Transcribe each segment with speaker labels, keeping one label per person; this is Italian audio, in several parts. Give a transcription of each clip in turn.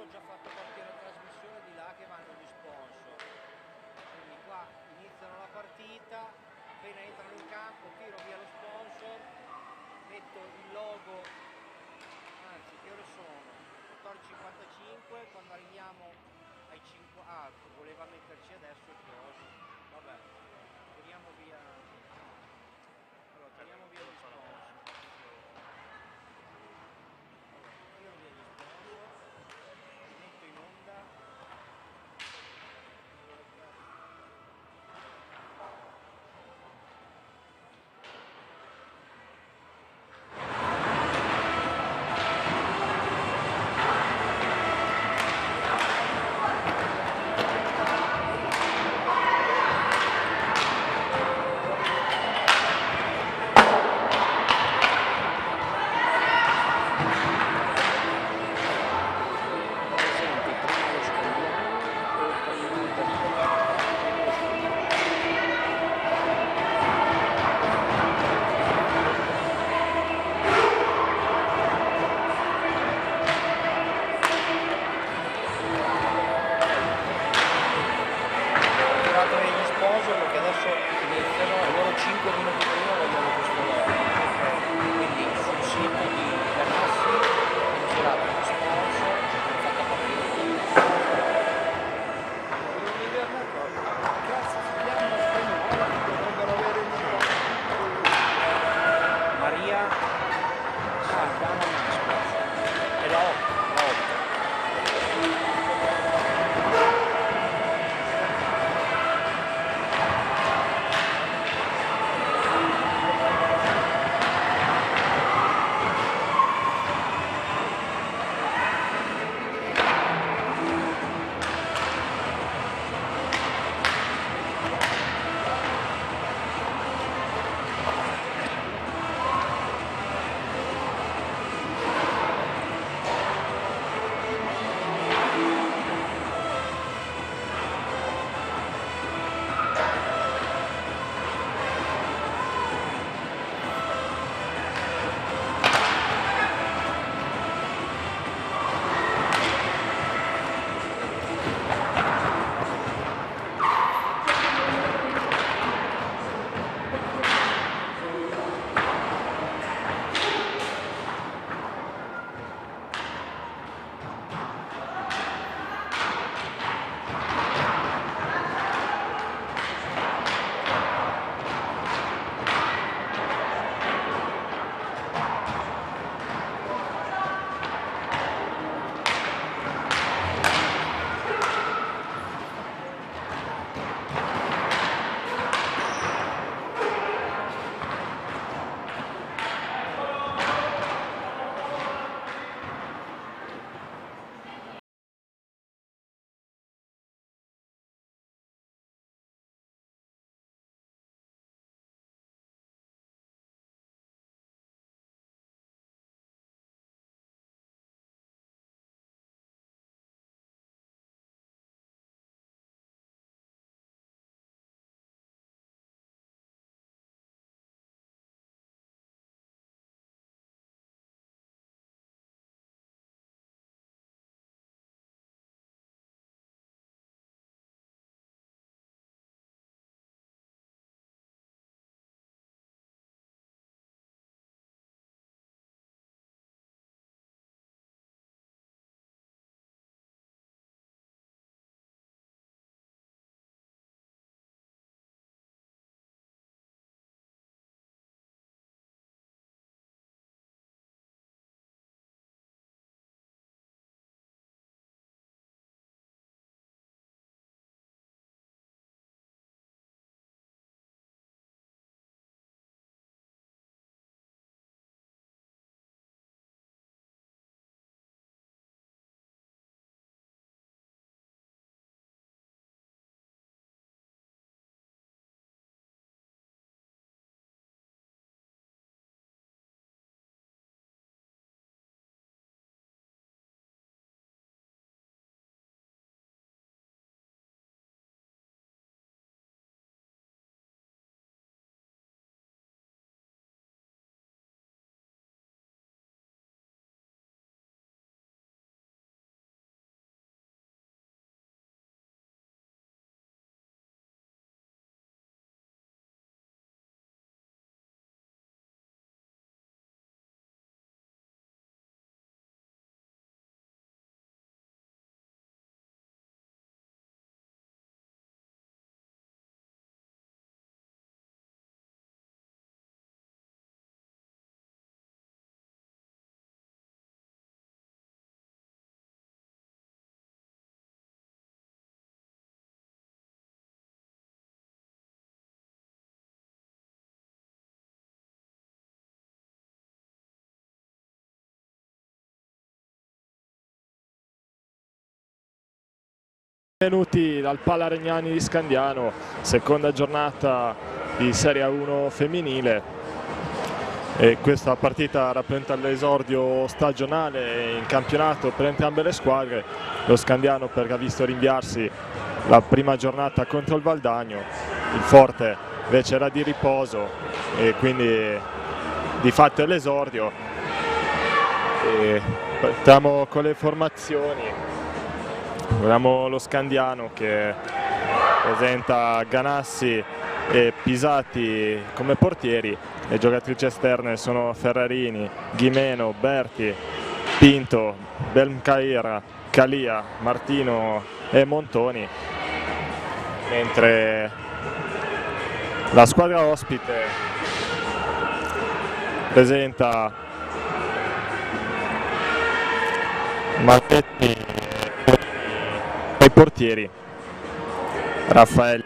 Speaker 1: ho già fatto partire la trasmissione di là che vanno gli sponsor, quindi qua iniziano la partita, appena entrano in campo tiro via lo sponsor, metto il logo, anzi che ore sono? 14:55, quando arriviamo ai 5, voleva metterci adesso il coso, vabbè, tiriamo via, allora tiriamo via gli sponsor. Metto in onda. Perché adesso iniziano, loro 5 minuti prima vogliono questo logo, quindi sul sito di Ganassi hanno girato lo sponsor, hanno fatto partire tutto. Cazzo, si chiama spagnola, dovrebbero avere un Maria Santana Nascos, è la 8, la 8.
Speaker 2: Benvenuti dal Palla Regnani di Scandiano, seconda giornata di Serie A1 femminile, e questa partita rappresenta l'esordio stagionale in campionato per entrambe le squadre. Lo Scandiano perché ha visto rinviarsi la prima giornata contro il Valdagno, il Forte invece era di riposo e quindi di fatto è l'esordio. Partiamo con le formazioni. Vediamo lo Scandiano che presenta Ganassi e Pisati come portieri. Le giocatrici esterne sono Ferrarini, Ghimeno, Berti, Pinto, Belmcaira, Calia, Martino e Montoni, mentre la squadra ospite presenta Marchetti ai portieri, Raffaelli,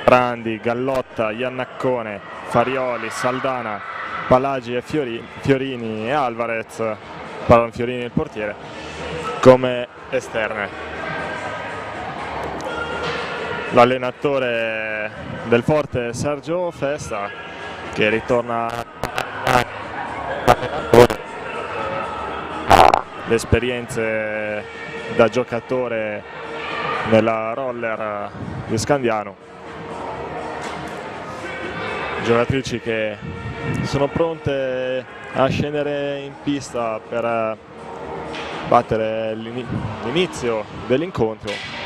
Speaker 2: Brandi, Gallotta, Iannaccone, Farioli, Saldana, Palagi e Fiorini e Alvarez, Fiorini il portiere, come esterne. L'allenatore del Forte è Sergio Festa, che ritorna le esperienze da giocatore nella roller di Scandiano. Giocatrici che sono pronte a scendere in pista per battere l'inizio dell'incontro.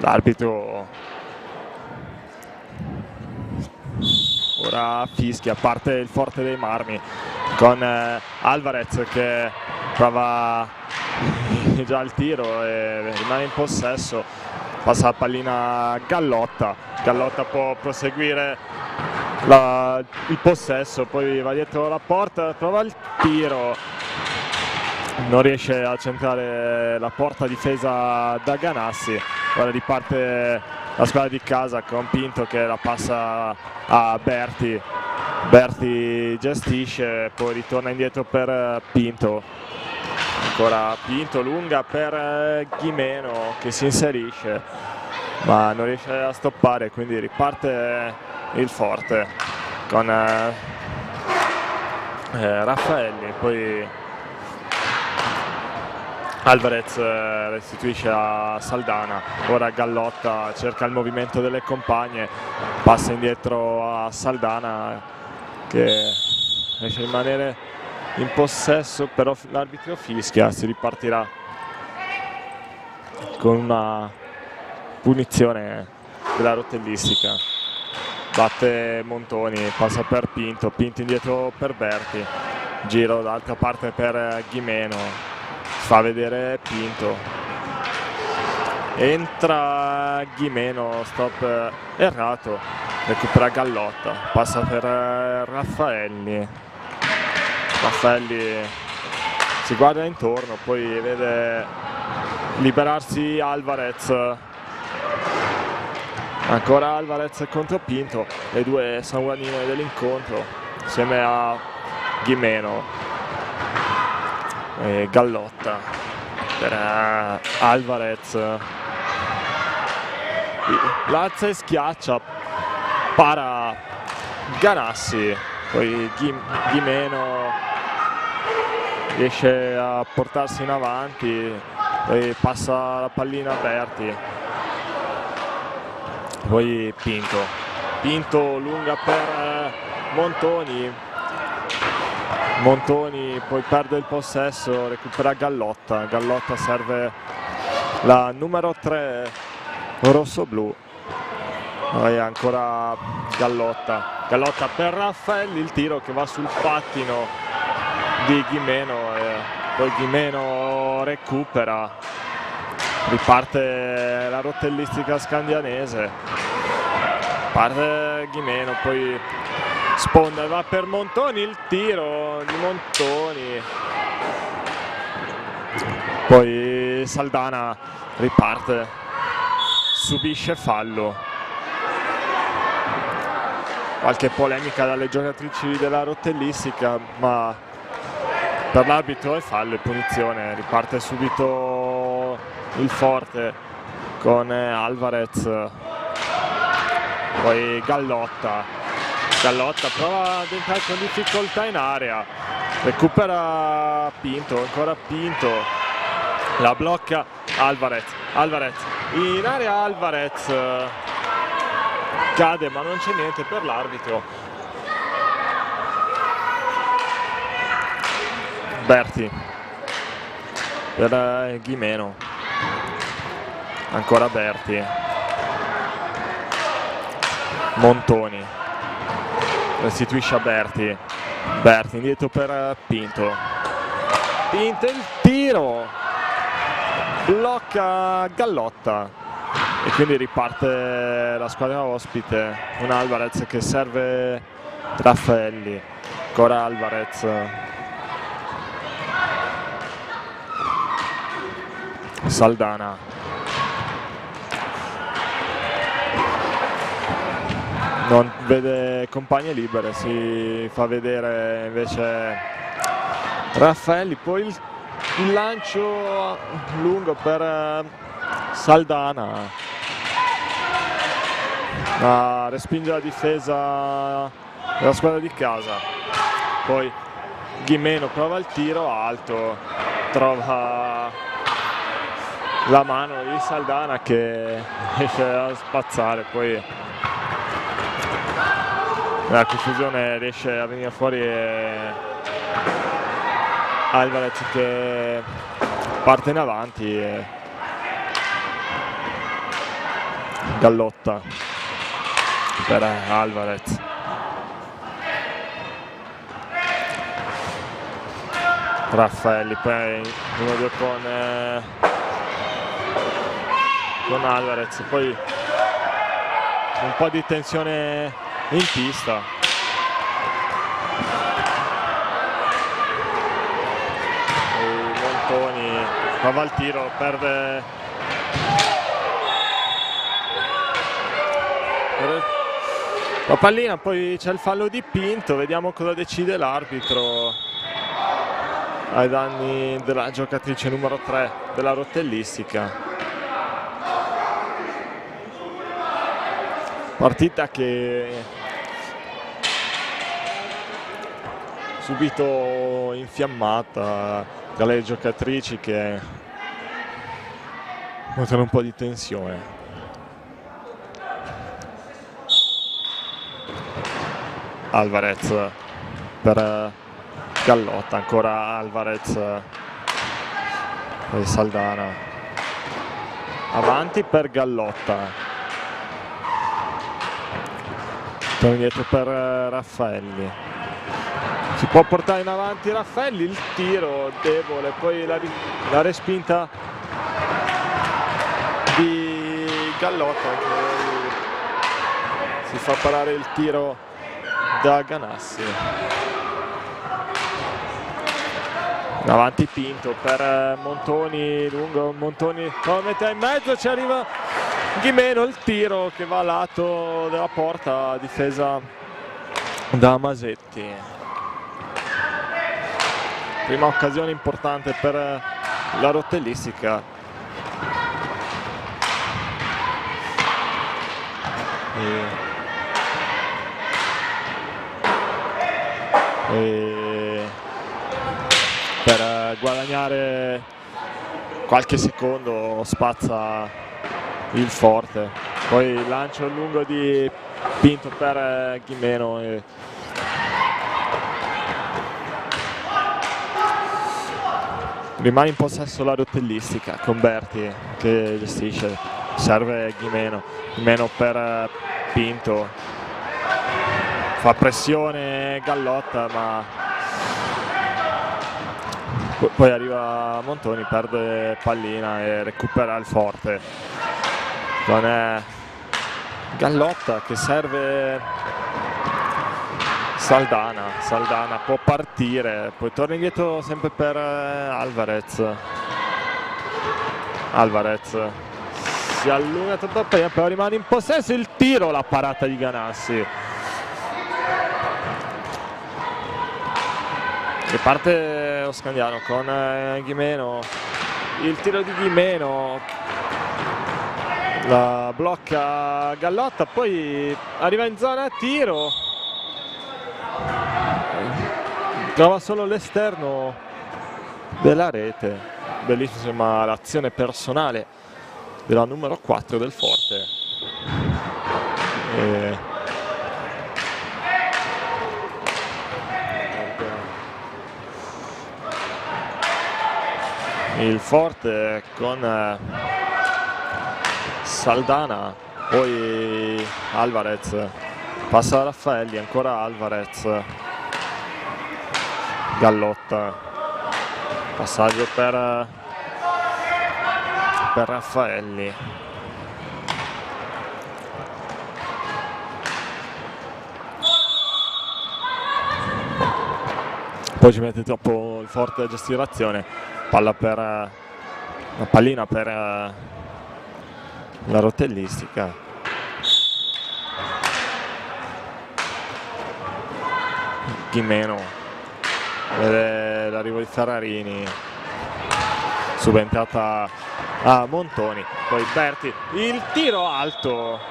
Speaker 2: L'arbitro ora fischia, parte il Forte dei Marmi con Alvarez che prova già il tiro e rimane in possesso, passa la pallina a Gallotta. Gallotta può proseguire il possesso, poi va dietro la porta, prova il tiro, non riesce a centrare la porta difesa da Ganassi. Ora riparte la squadra di casa con Pinto che la passa a Berti. Berti gestisce, poi ritorna indietro per Pinto. Ancora Pinto, lunga per Ghimeno che si inserisce ma non riesce a stoppare, quindi riparte il Forte con Raffaelli, poi Alvarez restituisce a Saldana. Ora Gallotta cerca il movimento delle compagne, passa indietro a Saldana che riesce a rimanere in possesso, però l'arbitro fischia, si ripartirà con una punizione della rotellistica. Batte Montoni, passa per Pinto, Pinto indietro per Berti, giro dall'altra parte per Ghimeno, fa vedere Pinto, entra Ghimeno, stop errato, recupera Gallotta, passa per Raffaelli. Raffaelli si guarda intorno, poi vede liberarsi Alvarez, ancora Alvarez contro Pinto, le due sanguanine dell'incontro insieme a Ghimeno. Gallotta per Alvarez, l'alza e schiaccia, para Ganassi, poi Ghimeno riesce a portarsi in avanti, poi passa la pallina a Berti, poi Pinto lunga per Montoni, poi perde il possesso, recupera Gallotta. Gallotta serve la numero 3 rosso-blu. Poi ancora Gallotta per Raffaelli, il tiro che va sul pattino di Ghimeno e poi Ghimeno recupera. Riparte la rotellistica scandianese, parte Ghimeno, poi sponda e va per Montoni, il tiro di Montoni, poi Saldana riparte, subisce fallo. Qualche polemica dalle giocatrici della Rotellistica, ma per l'arbitro è fallo e punizione. Riparte subito il Forte con Alvarez, poi Gallotta prova ad entrare con difficoltà in area, recupera Pinto, ancora Pinto, la blocca Alvarez in area, Alvarez cade ma non c'è niente per l'arbitro. Berti per Ghimeno, ancora Berti, Montoni restituisce a Berti indietro per Pinto il tiro, blocca Gallotta e quindi riparte la squadra ospite, un Alvarez che serve Raffaelli, ancora Alvarez, Saldana, non vede compagne libere, si fa vedere invece Raffaelli, poi il lancio lungo per Saldana, ma respinge la difesa della squadra di casa, poi Ghimeno prova il tiro alto, trova la mano di Saldana che riesce a spazzare, poi la confusione riesce a venire fuori e Alvarez che parte in avanti e Gallotta per Alvarez, Raffaelli, poi 1-2 con Alvarez, poi un po' di tensione in pista, e Montoni prova il tiro, perde la pallina, poi c'è il fallo di Pinto, vediamo cosa decide l'arbitro ai danni della giocatrice numero 3 della Rotellistica. Partita che subito infiammata dalle giocatrici che mostrano un po' di tensione. Alvarez per Gallotta, ancora Alvarez e Saldana, avanti per Gallotta, torna indietro per Raffaelli, si può portare in avanti Raffaelli, il tiro debole, poi la respinta di Gallotta che si fa parare il tiro da Ganassi. In avanti Pinto per Montoni, lungo Montoni, lo mette in mezzo, ci arriva Ghimeno, il tiro che va a lato della porta, difesa da Masetti. Prima occasione importante per la Rotellistica. E per guadagnare qualche secondo spazza il Forte, poi il lancio lungo di Pinto per Ghimeno e rimane in possesso la Rotellistica con Berti che gestisce, serve Ghimeno per Pinto, fa pressione Gallotta ma poi arriva Montoni, perde pallina e recupera il Forte con Gallotta che serve Saldana può partire, poi torna indietro sempre per Alvarez si allunga troppo prima, però rimane in possesso. Il tiro, la parata di Ganassi. Riparte lo Scandiano con Ghimeno, il tiro di Ghimeno, la blocca Gallotta, poi arriva in zona tiro, trova solo l'esterno della rete. Bellissima l'azione personale della numero 4 del Forte. Il Forte con Saldana, poi Alvarez, passa a Raffaelli, ancora Alvarez, Gallotta, passaggio per Raffaelli. Poi ci mette troppo il Forte a gestire l'azione, palla per la pallina per la rotellistica. Ghimeno vede l'arrivo di Ferrarini, subentrata a Montoni, poi Berti, il tiro alto.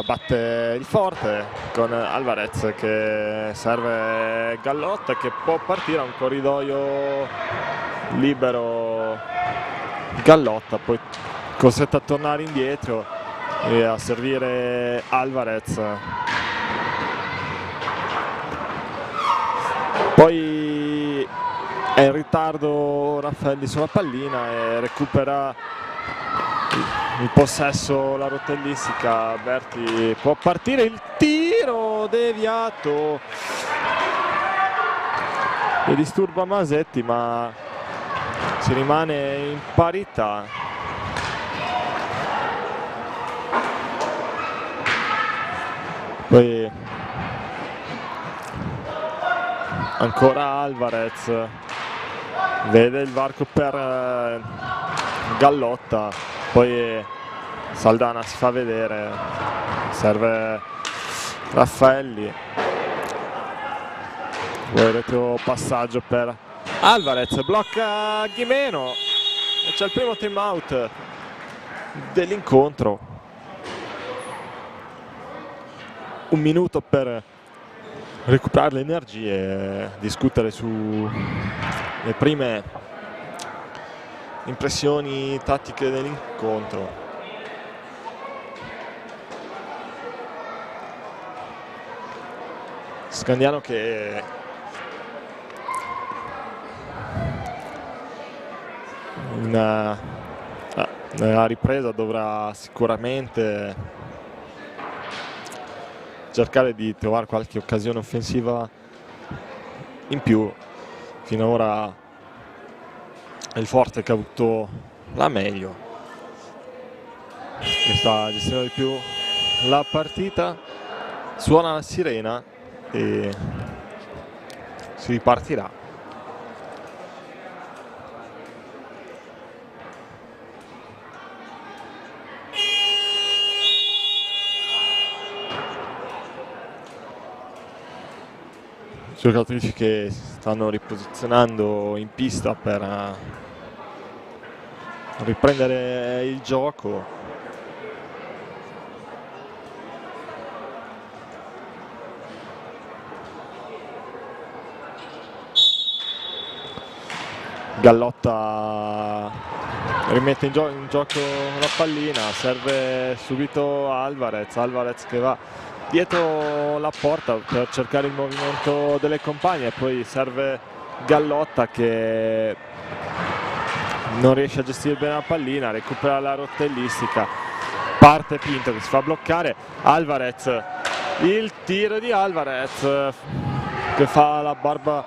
Speaker 2: Batte il Forte con Alvarez che serve Gallotta, che può partire a un corridoio libero. Gallotta poi costretto a tornare indietro e a servire Alvarez. Poi è in ritardo Raffaelli sulla pallina e recupera il possesso la rotellistica. Berti può partire, il tiro deviato che disturba Masetti, ma si rimane in parità. Poi ancora Alvarez, vede il varco per Gallotta, poi Saldana si fa vedere, serve Raffaelli, poi retro passaggio per Alvarez, blocca Ghimeno e c'è il primo time out dell'incontro. Un minuto per recuperare le energie e discutere su le prime impressioni tattiche dell'incontro. Scandiano che nella ripresa dovrà sicuramente cercare di trovare qualche occasione offensiva in più. Finora è il Forte che ha avuto la meglio, che sta gestendo di più la partita. Suona la sirena e si ripartirà. Giocatrici che stanno riposizionando in pista per riprendere il gioco. Gallotta rimette in gioco la pallina, serve subito Alvarez, Alvarez che va dietro la porta per cercare il movimento delle compagne, poi serve Gallotta che non riesce a gestire bene la pallina, recupera la rotellistica, parte Pinto che si fa bloccare, Alvarez, il tiro di Alvarez che fa la barba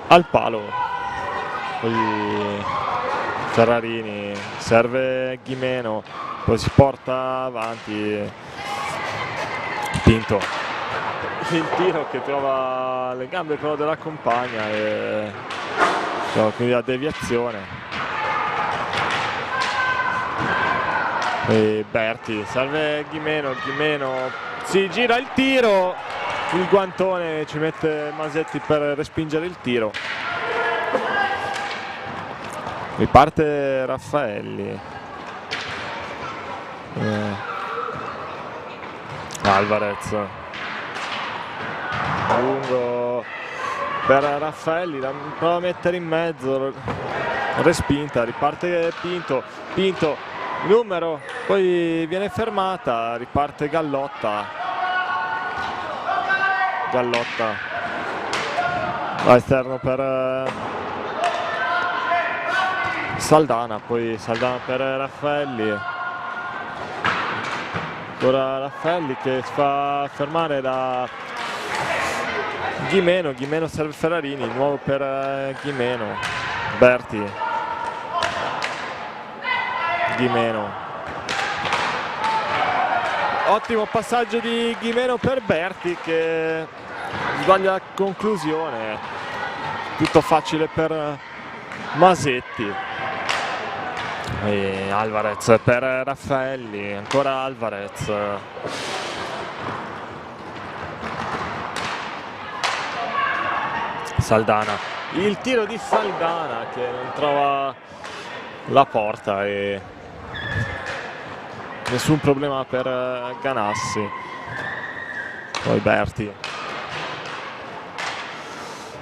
Speaker 2: al palo, poi Ferrarini, serve Ghimeno, poi si porta avanti Pinto, il tiro che trova le gambe però della compagna e quindi la deviazione. E Berti, serve Ghimeno, Ghimeno si gira il tiro, il guantone ci mette Masetti per respingere il tiro. Riparte Raffaelli. Alvarez. Lungo per Raffaelli, la prova a mettere in mezzo, respinta, riparte Pinto, Pinto, numero, poi viene fermata, riparte Gallotta. Gallotta. Va esterno per Saldana, poi Saldana per Raffaelli, ora Raffaelli che si fa fermare da Ghimeno, Ghimeno serve Ferrarini, nuovo per Ghimeno, Berti, Ghimeno, ottimo passaggio di Ghimeno per Berti che sbaglia la conclusione, tutto facile per Masetti. E Alvarez per Raffaelli, ancora Alvarez. Saldana, il tiro di Saldana che non trova la porta e nessun problema per Ganassi. Poi Berti,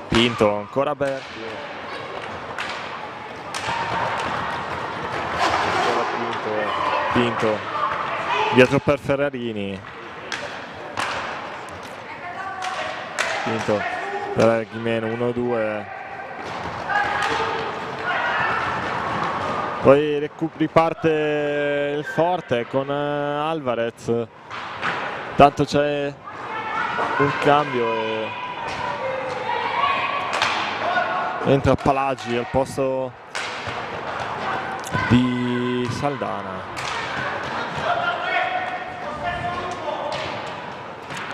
Speaker 2: Pinto, ancora Berti. Pinto, dietro per Ferrarini, Pinto per Ghimeno, 1-2, poi riparte il forte con Alvarez, tanto c'è un cambio e entra Palagi al posto di Saldana.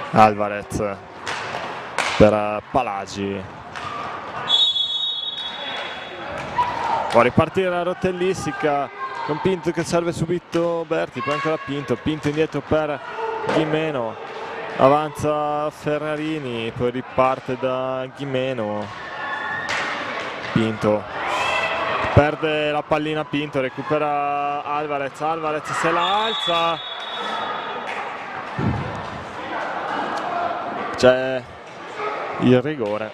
Speaker 2: Alvarez per Palagi, può ripartire la rotellistica con Pinto che serve subito Berti, poi ancora Pinto, Pinto indietro per Ghimeno, avanza Ferrarini, poi riparte da Ghimeno, Pinto perde la pallina, Pinto recupera Alvarez, Alvarez se la alza, c'è il rigore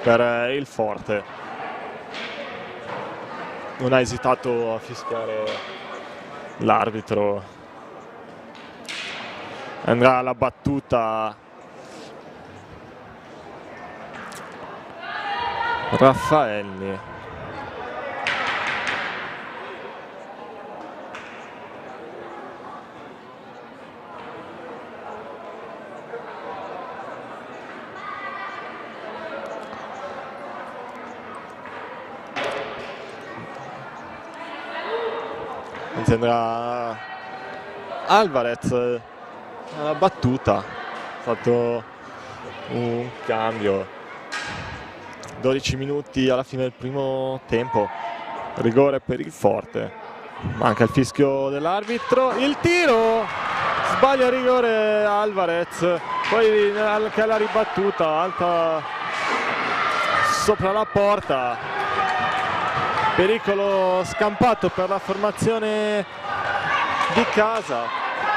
Speaker 2: per il forte, non ha esitato a fischiare l'arbitro, andrà alla battuta Raffaelli. Sembra Alvarez alla battuta, ha fatto un cambio, 12 minuti alla fine del primo tempo, rigore per il forte, manca il fischio dell'arbitro, il tiro, sbaglia il rigore Alvarez, poi anche alla ribattuta, alta sopra la porta, pericolo scampato per la formazione di casa,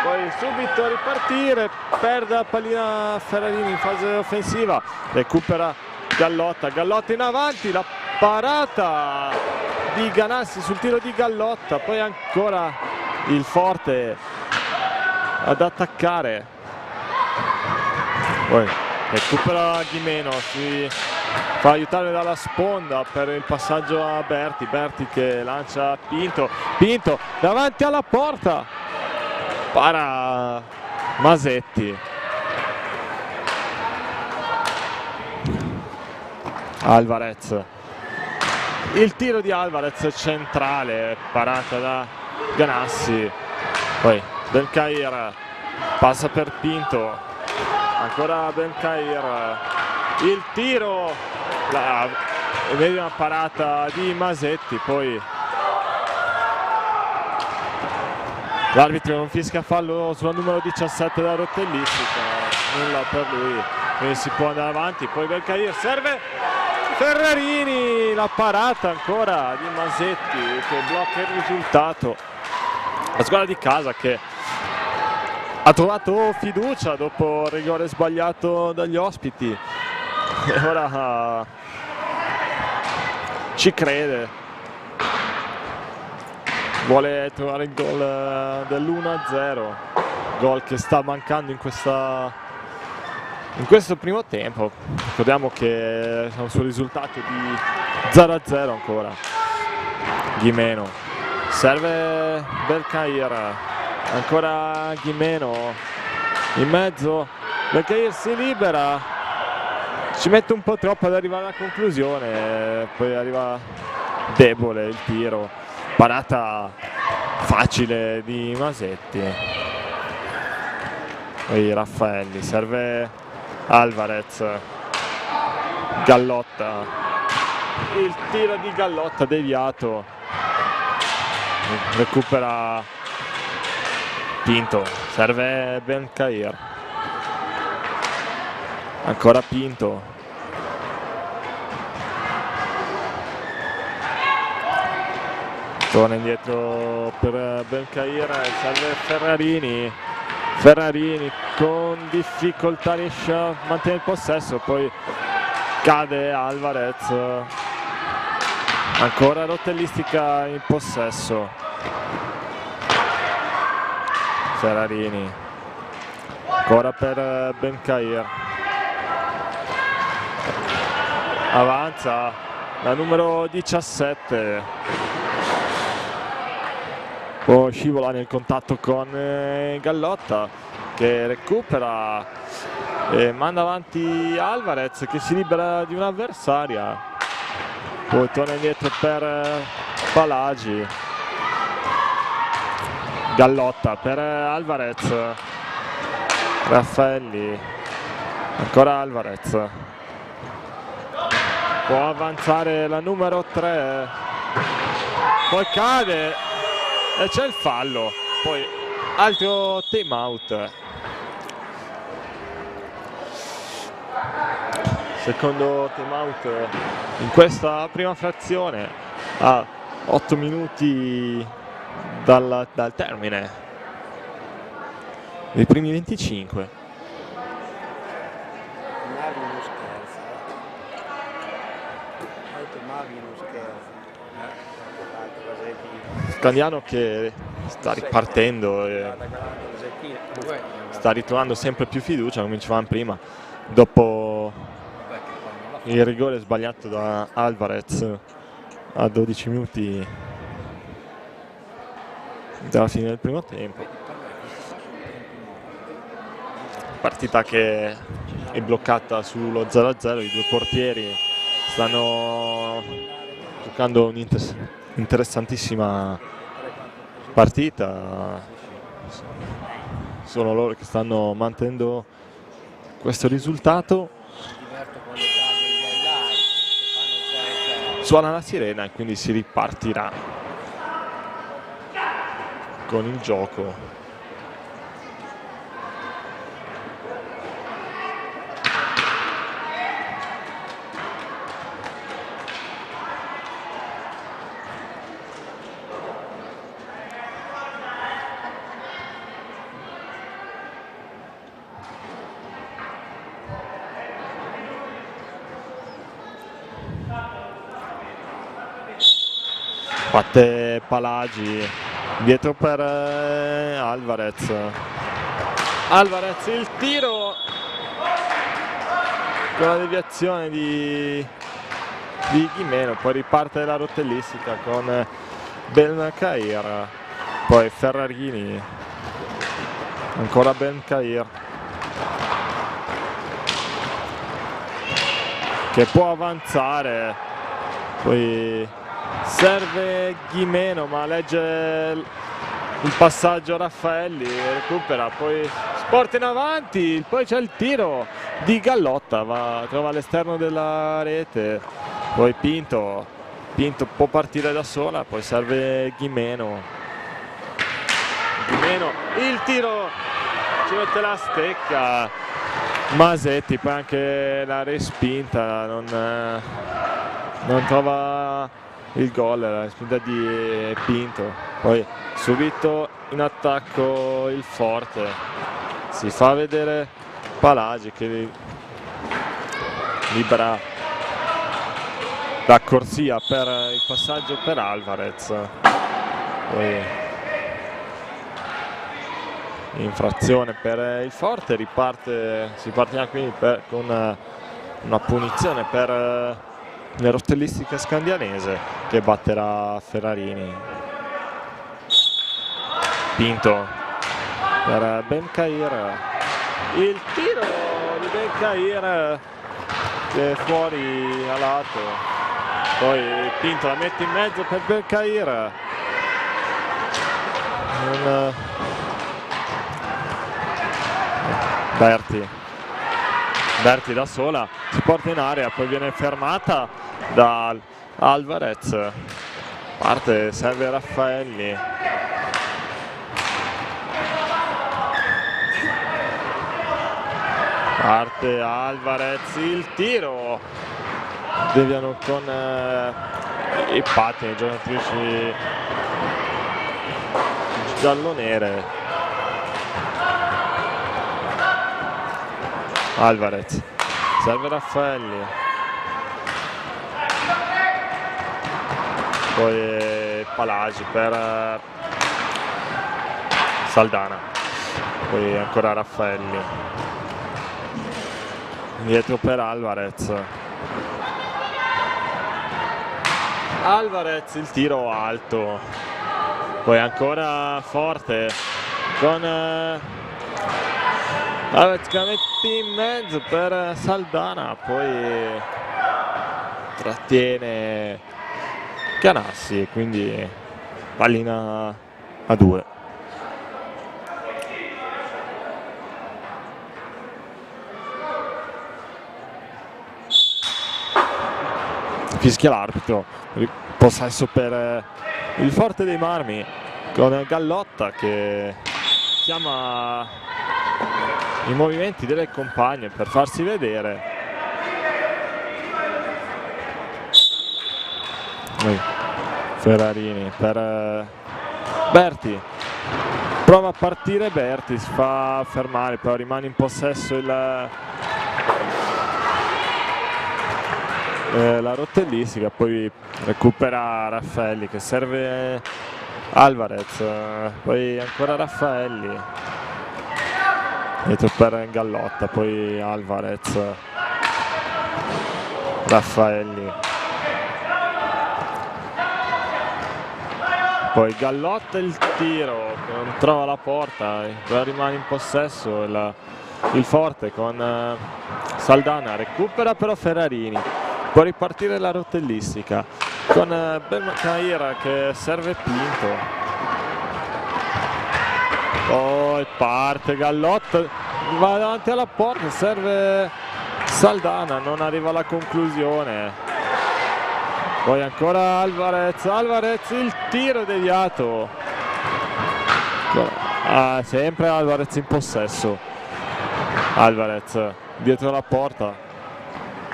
Speaker 2: poi subito a ripartire, perde la pallina Ferrarini in fase offensiva, recupera Gallotta, Gallotta in avanti, la parata di Ganassi sul tiro di Gallotta, poi ancora il forte ad attaccare, poi recupera Ghimeno, si fa aiutare dalla sponda per il passaggio a Berti, Berti che lancia Pinto, Pinto davanti alla porta, para Masetti, Alvarez il tiro di Alvarez centrale, parata da Ganassi, poi Benkair passa per Pinto, ancora Benkair, il tiro, vedi una parata di Masetti, poi l'arbitro non fischia fallo sulla numero 17 da Rottellistica, nulla per lui, quindi si può andare avanti, poi Benkair serve Ferrarini, la parata ancora di Masetti che blocca il risultato. La squadra di casa che ha trovato fiducia dopo il rigore sbagliato dagli ospiti e ora ci crede, vuole trovare il gol dell'1-0, gol che sta mancando in questo primo tempo. Ricordiamo che siamo sul risultato di 0-0 ancora. Ghimeno serve Benkair, ancora Ghimeno in mezzo, Benkair si libera, ci mette un po' troppo ad arrivare alla conclusione, poi arriva debole il tiro, parata facile di Masetti. Poi Raffaelli, serve Alvarez, Gallotta, il tiro di Gallotta deviato, recupera Pinto, serve Benkair, ancora Pinto, torna indietro per Benkair, serve Ferrarini con difficoltà riesce a mantenere il possesso, poi cade Alvarez, ancora Rottellistica in possesso, Ferrarini, ancora per Benkair, avanza la numero 17, poi scivola nel contatto con Gallotta che recupera e manda avanti Alvarez che si libera di un'avversaria, poi torna indietro per Palagi, Gallotta per Alvarez, Raffaelli, ancora Alvarez, può avanzare la numero 3, poi cade e c'è il fallo, poi altro time out, secondo time out in questa prima frazione a 8 minuti dal termine dei primi 25.
Speaker 1: Mavi non scherza, Mavi non scherza,
Speaker 2: Scandiano che sta ripartendo e sta ritrovando sempre più fiducia, come dicevamo prima, dopo il rigore sbagliato da Alvarez a 12 minuti dalla fine del primo tempo. Partita che è bloccata sullo 0-0, i due portieri stanno giocando un'interessantissima partita, sono loro che stanno mantenendo questo risultato. Suona la sirena e quindi si ripartirà con il gioco. Batte Palagi, dietro per Alvarez, il tiro con la deviazione di Ghimeno, poi riparte la Rottellistica con Benkair, poi Ferrarini, ancora Benkair che può avanzare, poi serve Ghimeno ma legge il passaggio Raffaelli, recupera, poi sporta in avanti, poi c'è il tiro di Gallotta, trova all'esterno della rete, poi Pinto può partire da sola, poi serve Ghimeno, il tiro ci mette la stecca Masetti, poi anche la respinta, non trova il gol, la respinta di Pinto. Poi subito in attacco il Forte, si fa vedere Palagi che libera la corsia per il passaggio per Alvarez. Poi infrazione per il Forte, si parte quindi con una punizione per l'Erostellistica Scandianese che batterà Ferrarini. Pinto per Benkair, il tiro di Benkair che è fuori a lato, poi Pinto la mette in mezzo per Benkair, Berti da sola, si porta in area, poi viene fermata da Alvarez, serve Raffaelli, parte Alvarez, il tiro, deviano con i pattini le giocatrici giallonere. Alvarez, serve Raffaelli, poi Palagi per Saldana, poi ancora Raffaelli, dietro per Alvarez, il tiro alto, poi ancora Forte con Alvarez che la mette in mezzo per Saldana, poi trattiene Canassi, quindi pallina a 2. Fischia l'arbitro, possesso per il Forte dei Marmi con Gallotta che chiama i movimenti delle compagne per farsi vedere. Ferrarini per Berti, prova a partire Berti, si fa fermare, però rimane in possesso la Rottellistica, poi recupera Raffaelli che serve Alvarez, poi ancora Raffaelli, dietro per Gallotta, poi Alvarez, Raffaelli, poi Gallotta, il tiro che non trova la porta, però rimane in possesso il Forte con Saldana, recupera però Ferrarini, può ripartire la Rottellistica con Benkair che serve Pinto. Poi parte Gallotta, va davanti alla porta, serve Saldana, non arriva alla conclusione. Poi ancora Alvarez, il tiro deviato. Sempre Alvarez in possesso. Alvarez dietro la porta,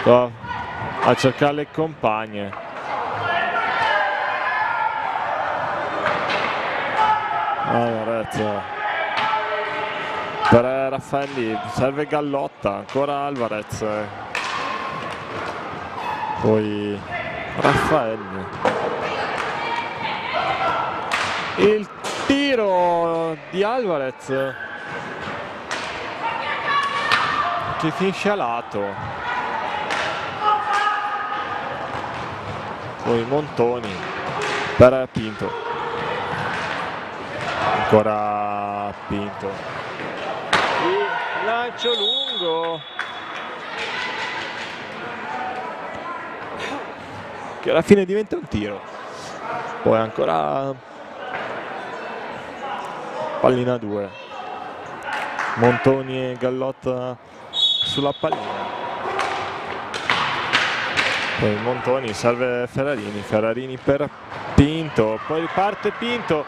Speaker 2: a cercare le compagne. Alvarez per Raffaelli, serve Gallotta, ancora Alvarez, poi Raffaelli, il tiro di Alvarez che finisce a lato, poi Montoni per Pinto, ancora Pinto, il lancio lungo che alla fine diventa un tiro. Poi ancora pallina 2, Montoni e Gallotta sulla pallina. Poi Montoni serve Ferrarini per Pinto, poi riparte Pinto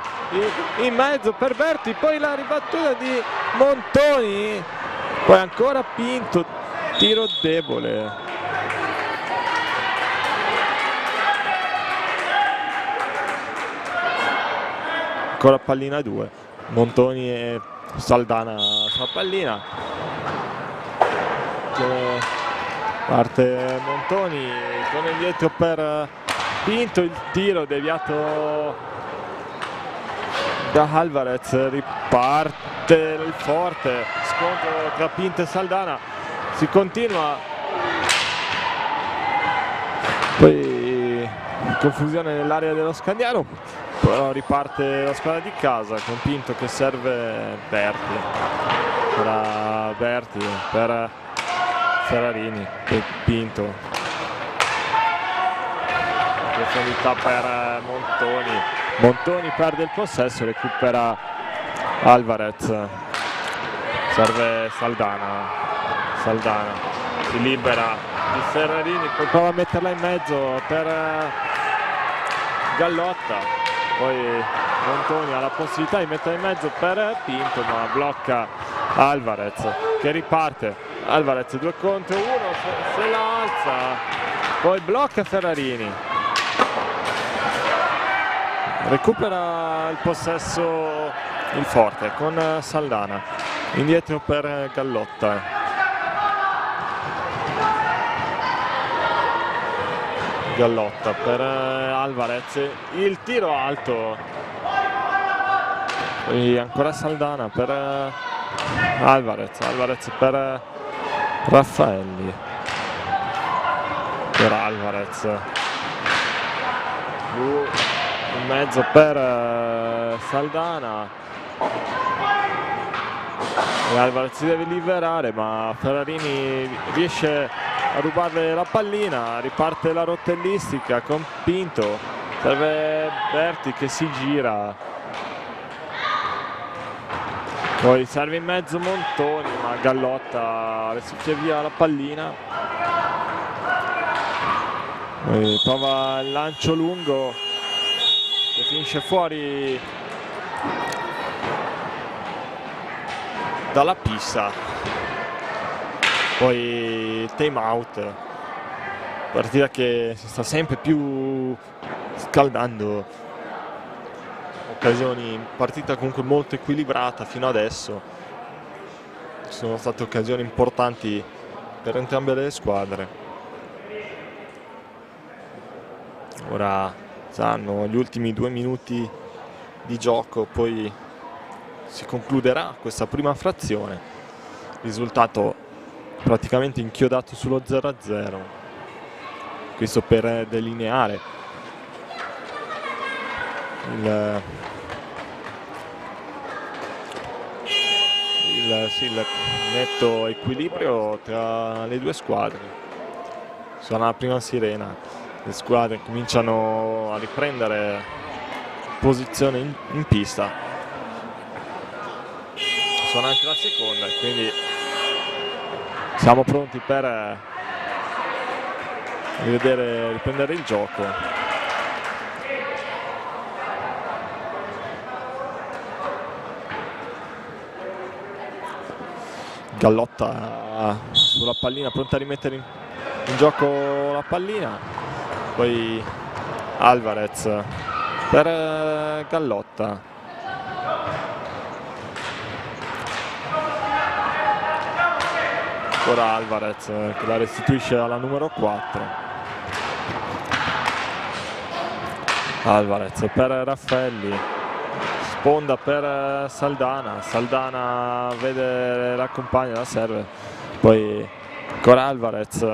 Speaker 2: in mezzo per Berti, poi la ribattuta di Montoni, poi ancora Pinto, tiro debole. Ancora pallina 2, Montoni e Saldana sulla pallina. Parte Montoni, torna indietro per Pinto, il tiro deviato da Alvarez, riparte il forte, scontro tra Pinto e Saldana, si continua, poi confusione nell'area dello Scandiano, però riparte la squadra di casa con Pinto che serve Berti, per Ferrarini, e Pinto, profondità per Montoni perde il possesso, recupera Alvarez, serve Saldana si libera di Ferrarini, poi prova a metterla in mezzo per Gallotta, poi Montoni ha la possibilità di metterla in mezzo per Pinto, ma blocca Alvarez che riparte. Alvarez 2 contro 1, se la alza, poi blocca Ferrarini, recupera il possesso il forte con Saldana, indietro per Gallotta. Gallotta per Alvarez, il tiro alto, poi ancora Saldana per Alvarez per Raffaelli, per Alvarez, in mezzo per Saldana, e Alvarez si deve liberare, ma Ferrarini riesce a rubarle la pallina, riparte la rotellistica con Pinto, serve Berti che si gira, poi serve in mezzo Montoni, ma Gallotta risucchia via la pallina, poi prova il lancio lungo che finisce fuori dalla pista, poi time out, partita che si sta sempre più scaldando, occasioni, partita comunque molto equilibrata fino adesso, ci sono state occasioni importanti per entrambe le squadre. Ora saranno gli ultimi 2 minuti di gioco, poi si concluderà questa prima frazione, risultato praticamente inchiodato sullo 0-0, questo per delineare il netto equilibrio tra le due squadre. Suona la prima sirena, le squadre cominciano a riprendere posizione in pista, suona anche la seconda, quindi siamo pronti per riprendere il gioco. Gallotta sulla pallina, pronta a rimettere in gioco la pallina, poi Alvarez per Gallotta, ancora Alvarez che la restituisce alla numero 4, Alvarez per Raffaelli, sponda per Saldana vede la compagna, la serve, poi ancora Alvarez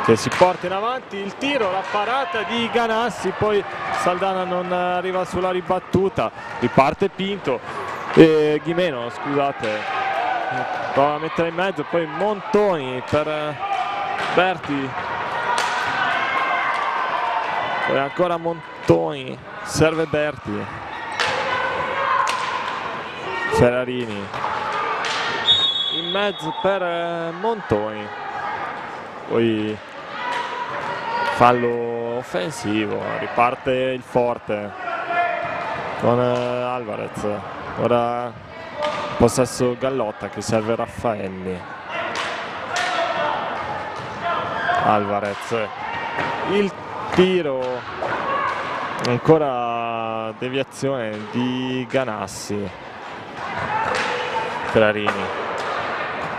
Speaker 2: che si porta in avanti, il tiro, la parata di Ganassi, poi Saldana non arriva sulla ribattuta, riparte Pinto, Ghimeno, scusate, prova a mettere in mezzo, poi Montoni per Berti, Poi ancora Montoni, serve Berti. Ferrarini in mezzo per Montoni, poi fallo offensivo, riparte il Forte con Alvarez, ora possesso Gallotta che serve Raffaelli. Alvarez, il tiro, ancora deviazione di Ganassi. Ferrarini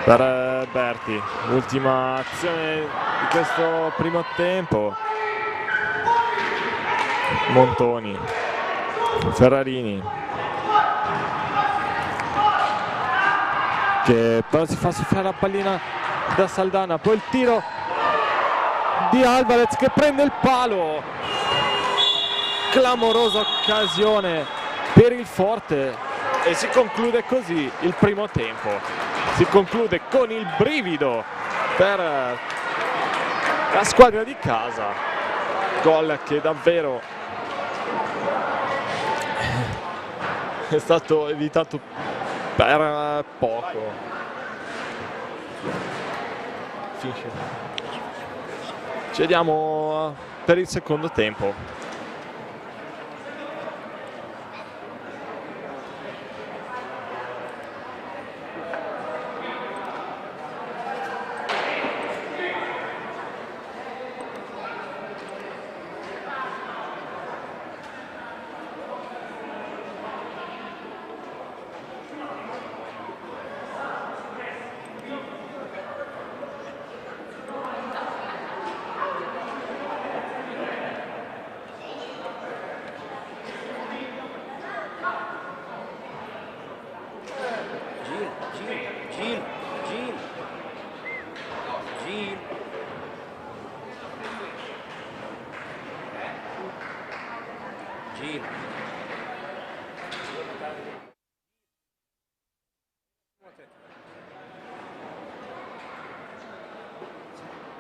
Speaker 2: per Berti, ultima azione di questo primo tempo. Montoni, Ferrarini che però si fa soffiare la pallina da Saldana, poi il tiro di Alvarez che prende il palo, clamorosa occasione per il Forte e si conclude così il primo tempo, si conclude con il brivido per la squadra di casa, gol che davvero è stato evitato per poco. Ci vediamo per il secondo tempo.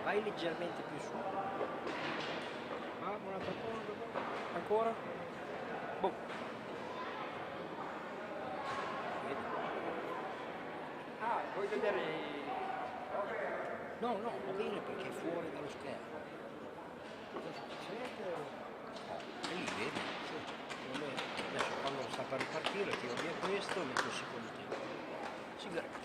Speaker 1: Vai leggermente più su. Un altro ancora. Boh. Vuoi vedere? No, va bene perché è fuori dallo schermo. E lì vedi. Adesso quando sta per ripartire tiro via questo e metto il secondo tempo. Sigaretta.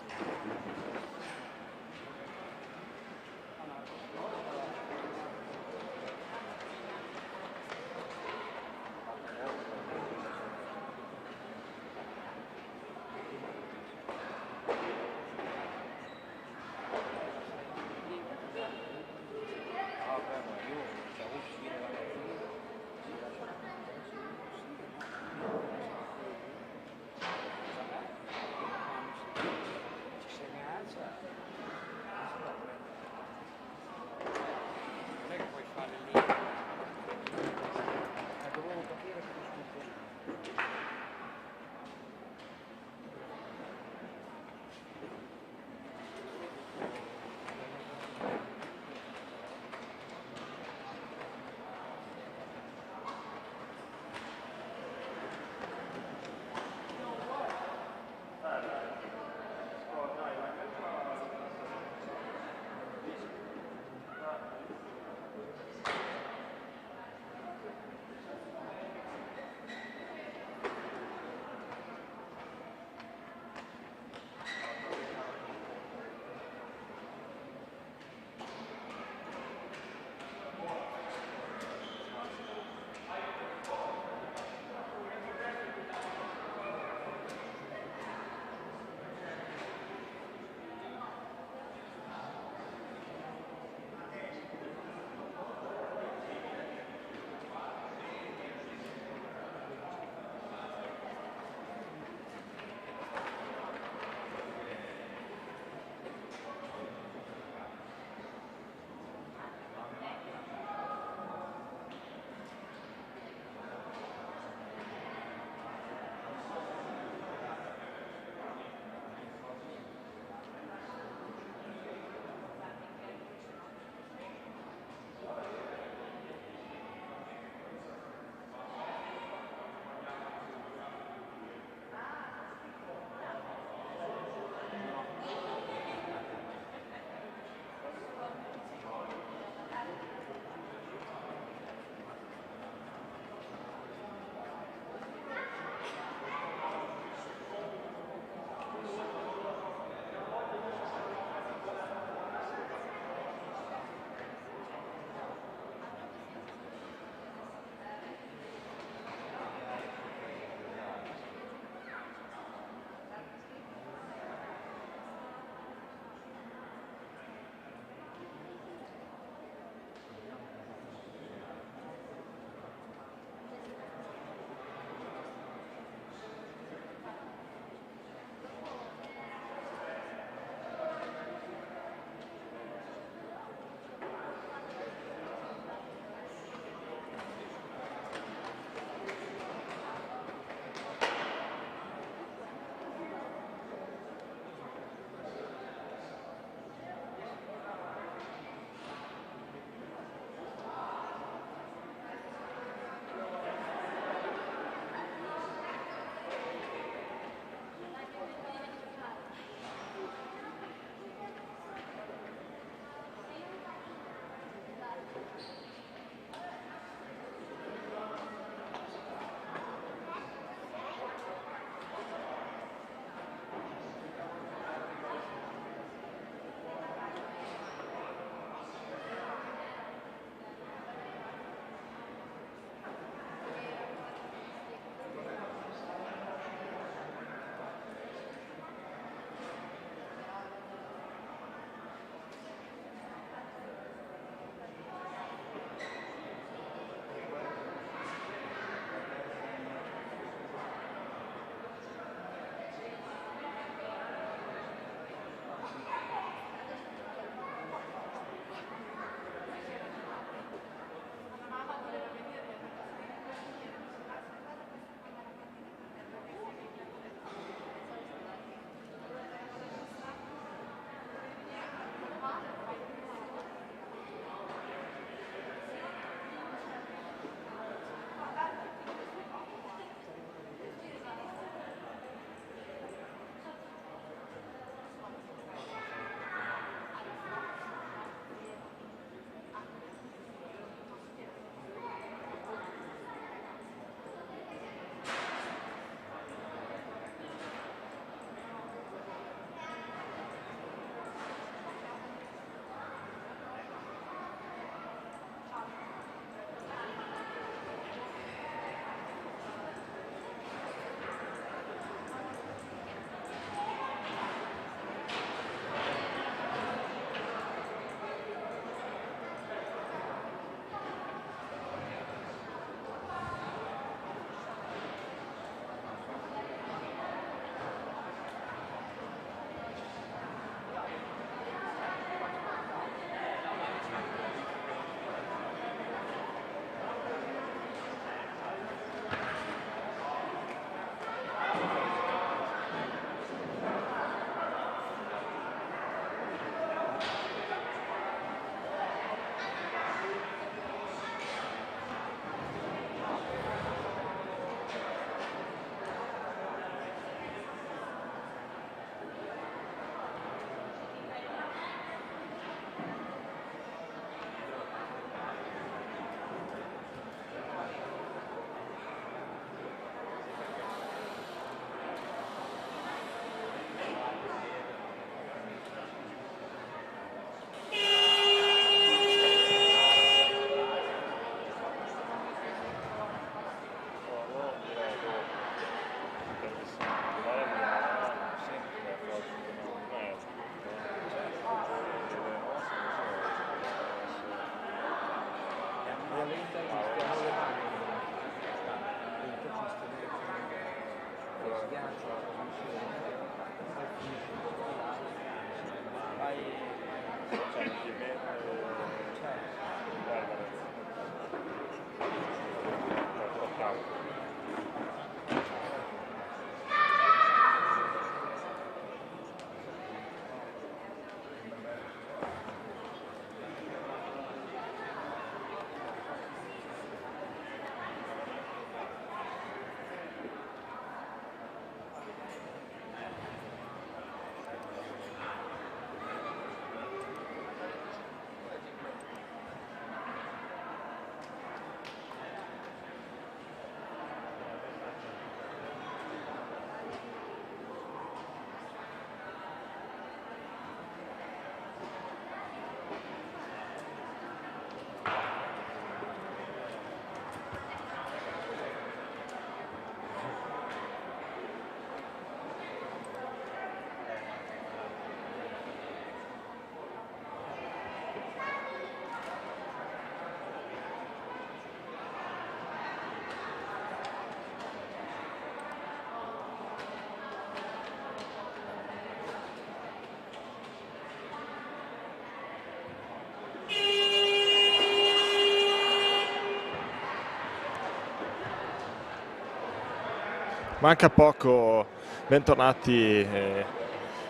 Speaker 2: Manca poco, bentornati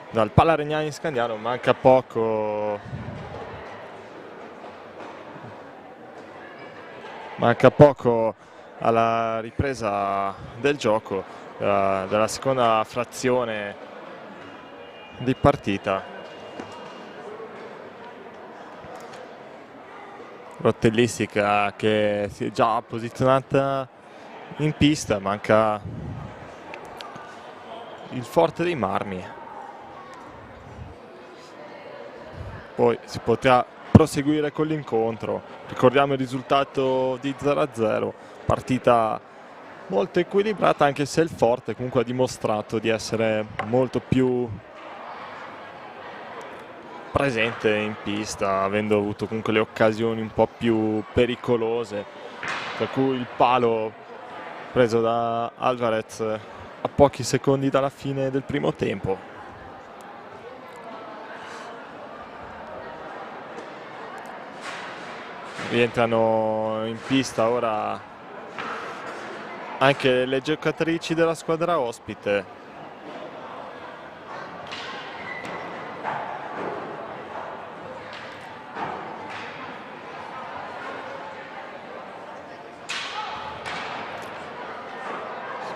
Speaker 2: dal Pala Regnani Scandiano, manca poco alla ripresa del gioco della seconda frazione di partita. Rottellistica che si è già posizionata in pista, manca il Forte dei Marmi. Poi si potrà proseguire con l'incontro. Ricordiamo il risultato di 0-0, partita molto equilibrata, anche se il Forte comunque ha dimostrato di essere molto più presente in pista, avendo avuto comunque le occasioni un po' più pericolose, tra cui il palo preso da Alvarez a pochi secondi dalla fine del primo tempo. Rientrano in pista ora anche le giocatrici della squadra ospite.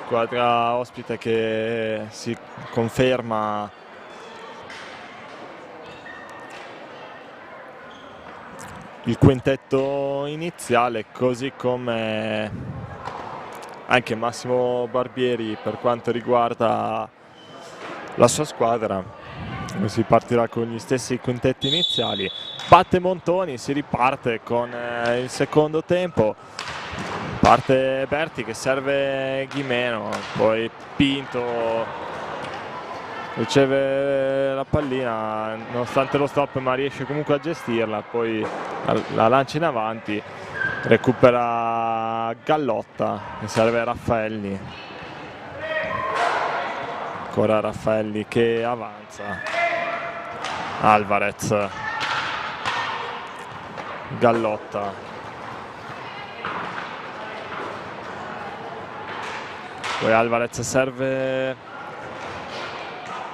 Speaker 2: Squadra ospite che si conferma il quintetto iniziale, così come anche Massimo Barbieri per quanto riguarda la sua squadra. Si partirà con gli stessi quintetti iniziali. Batte Montoni, si riparte con il secondo tempo. Parte Berti che serve Ghimeno, poi Pinto riceve la pallina nonostante lo stop, ma riesce comunque a gestirla, poi la lancia in avanti, recupera Gallotta che serve Raffaelli, ancora Raffaelli che avanza, Alvarez, Gallotta, poi Alvarez serve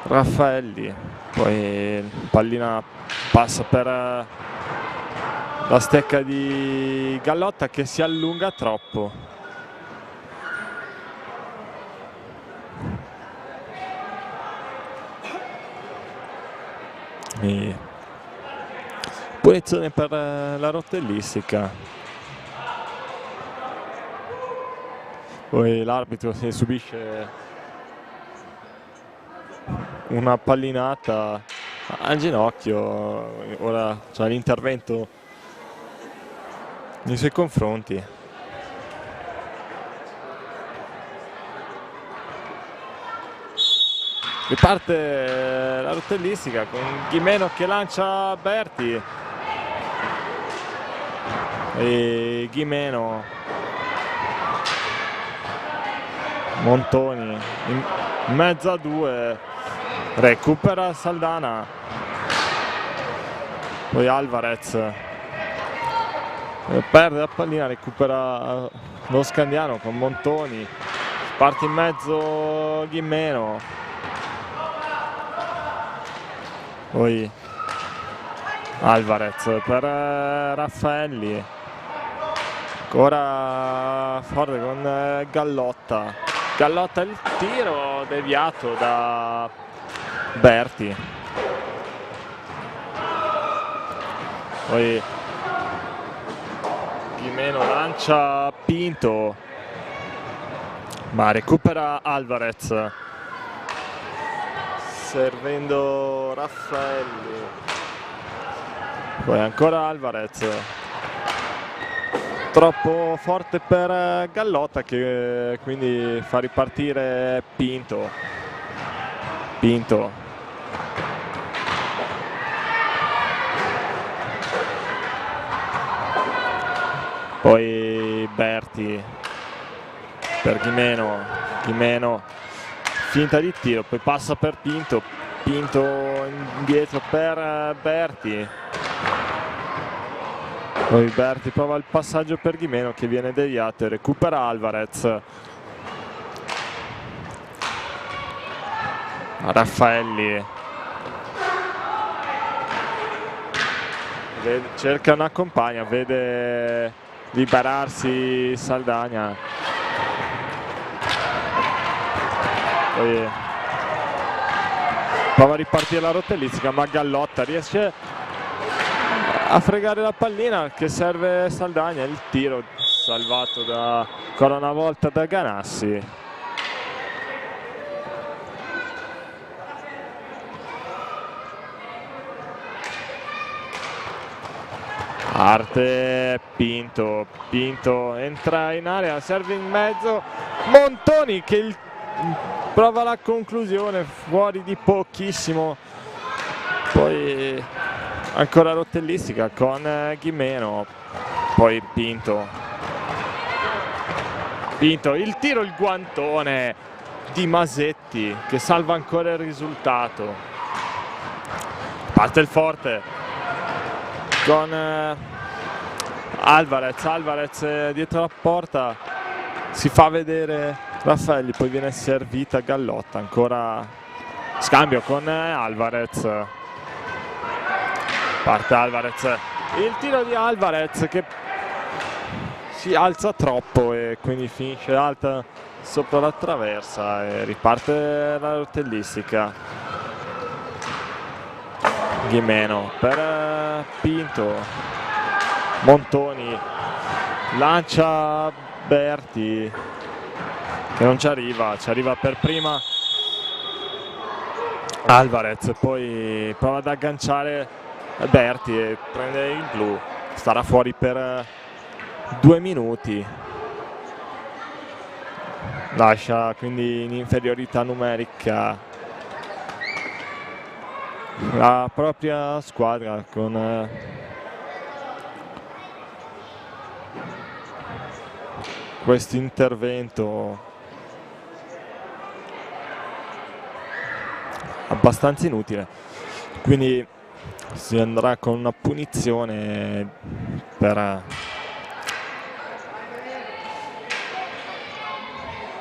Speaker 2: Raffaelli, poi pallina passa per la stecca di Gallotta che si allunga troppo. E punizione per la rottellistica. Poi l'arbitro si subisce una pallinata al ginocchio, ora c'è l'intervento nei suoi confronti. Riparte la rottellistica con Ghimeno che lancia Berti e Ghimeno, Montoni in mezzo a due, recupera Saldana, poi Alvarez perde la pallina, recupera lo Scandiano con Montoni, parte in mezzo Ghimmeno, poi Alvarez per Raffaelli, ancora forte con Gallotta, il tiro deviato da Berti, poi Ghimmeno lancia Pinto, ma recupera Alvarez, servendo Raffaelli, poi ancora Alvarez, troppo forte per Gallotta che quindi fa ripartire Pinto. Poi Berti per Ghimmeno finta di tiro, poi passa per Pinto indietro per Berti, poi Berti prova il passaggio per Ghimmeno che viene deviato e recupera Alvarez. Raffaelli cerca una compagna, vede liberarsi Saldagna, poi prova a ripartire la rotellistica ma Gallotta riesce a fregare la pallina che serve Saldagna, il tiro salvato ancora una volta da Ganassi. Arte Pinto entra in area, serve in mezzo Montoni che prova la conclusione fuori di pochissimo, poi ancora rotellistica con Ghimmeno, poi Pinto, il tiro, il guantone di Masetti che salva ancora il risultato, parte il forte con Alvarez dietro la porta, si fa vedere Raffaelli, poi viene servita Gallotta, ancora scambio con Alvarez, parte Alvarez, il tiro di Alvarez che si alza troppo e quindi finisce alta sopra la traversa e riparte la rotellistica. Ghimmeno per Pinto, Montoni lancia Berti che non ci arriva per prima Alvarez, poi prova ad agganciare Berti e prende il blu, starà fuori per 2 minuti, lascia quindi in inferiorità numerica la propria squadra con questo intervento abbastanza inutile, quindi si andrà con una punizione per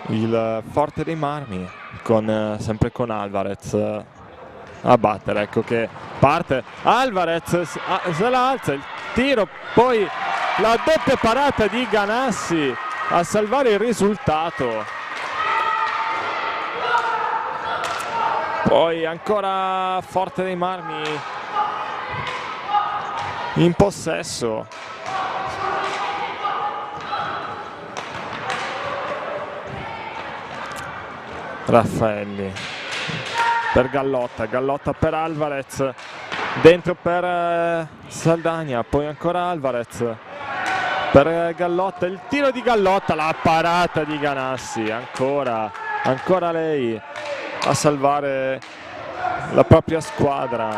Speaker 2: il Forte dei Marmi sempre con Alvarez a battere, ecco che parte Alvarez, se la alza, il tiro, poi la doppia parata di Ganassi a salvare il risultato, poi ancora Forte dei Marmi in possesso, Raffaelli per Gallotta per Alvarez, dentro per Saldagna, poi ancora Alvarez per Gallotta, il tiro di Gallotta, la parata di Ganassi, ancora lei a salvare la propria squadra,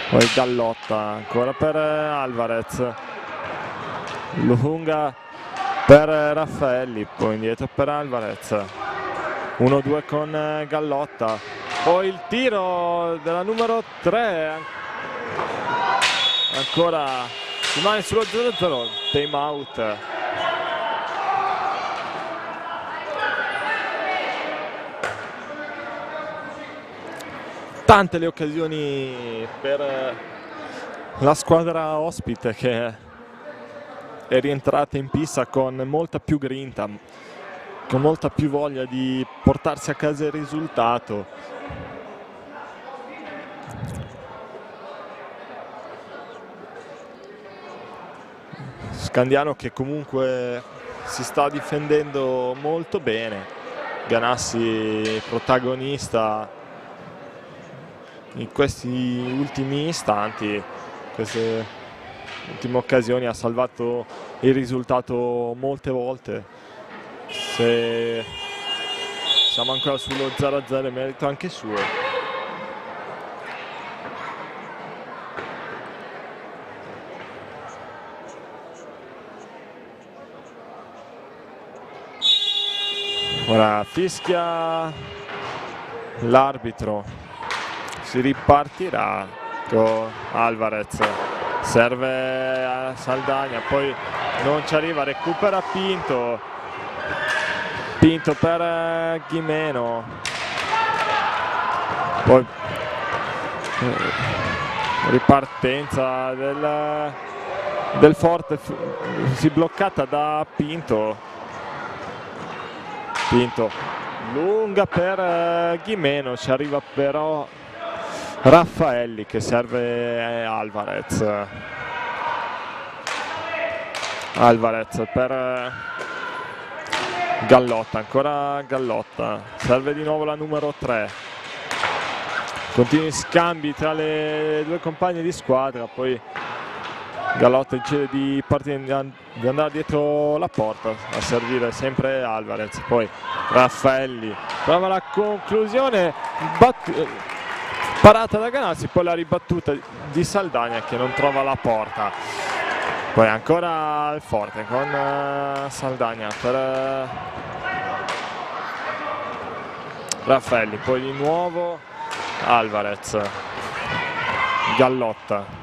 Speaker 2: poi Gallotta ancora per Alvarez, lunga per Raffaelli, poi indietro per Alvarez, 1-2 con Gallotta, poi il tiro della numero 3 ancora rimane sullo 0-0, time out. Tante le occasioni per la squadra ospite, che è rientrata in pista con molta più grinta, con molta più voglia di portarsi a casa il risultato. Scandiano che comunque si sta difendendo molto bene, Ganassi protagonista in questi ultimi istanti, queste ultime occasioni, ha salvato il risultato molte volte. Se siamo ancora sullo 0-0 è merito anche suo. Ora fischia l'arbitro, si ripartirà con Alvarez, serve a Saldagna, poi non ci arriva, recupera Pinto per Ghimeno, poi ripartenza del Forte, si bloccata da Pinto lunga per Ghimeno, ci arriva però Raffaelli che serve Alvarez per Gallotta, ancora Gallotta, serve di nuovo la numero 3, continui scambi tra le due compagne di squadra, poi Gallotta decide di partire, di andare dietro la porta, a servire sempre Alvarez, poi Raffaelli prova la conclusione, parata da Ganassi, poi la ribattuta di Saldagna che non trova la porta, poi ancora il Forte con Saldagna per Raffaelli, poi di nuovo Alvarez, Gallotta,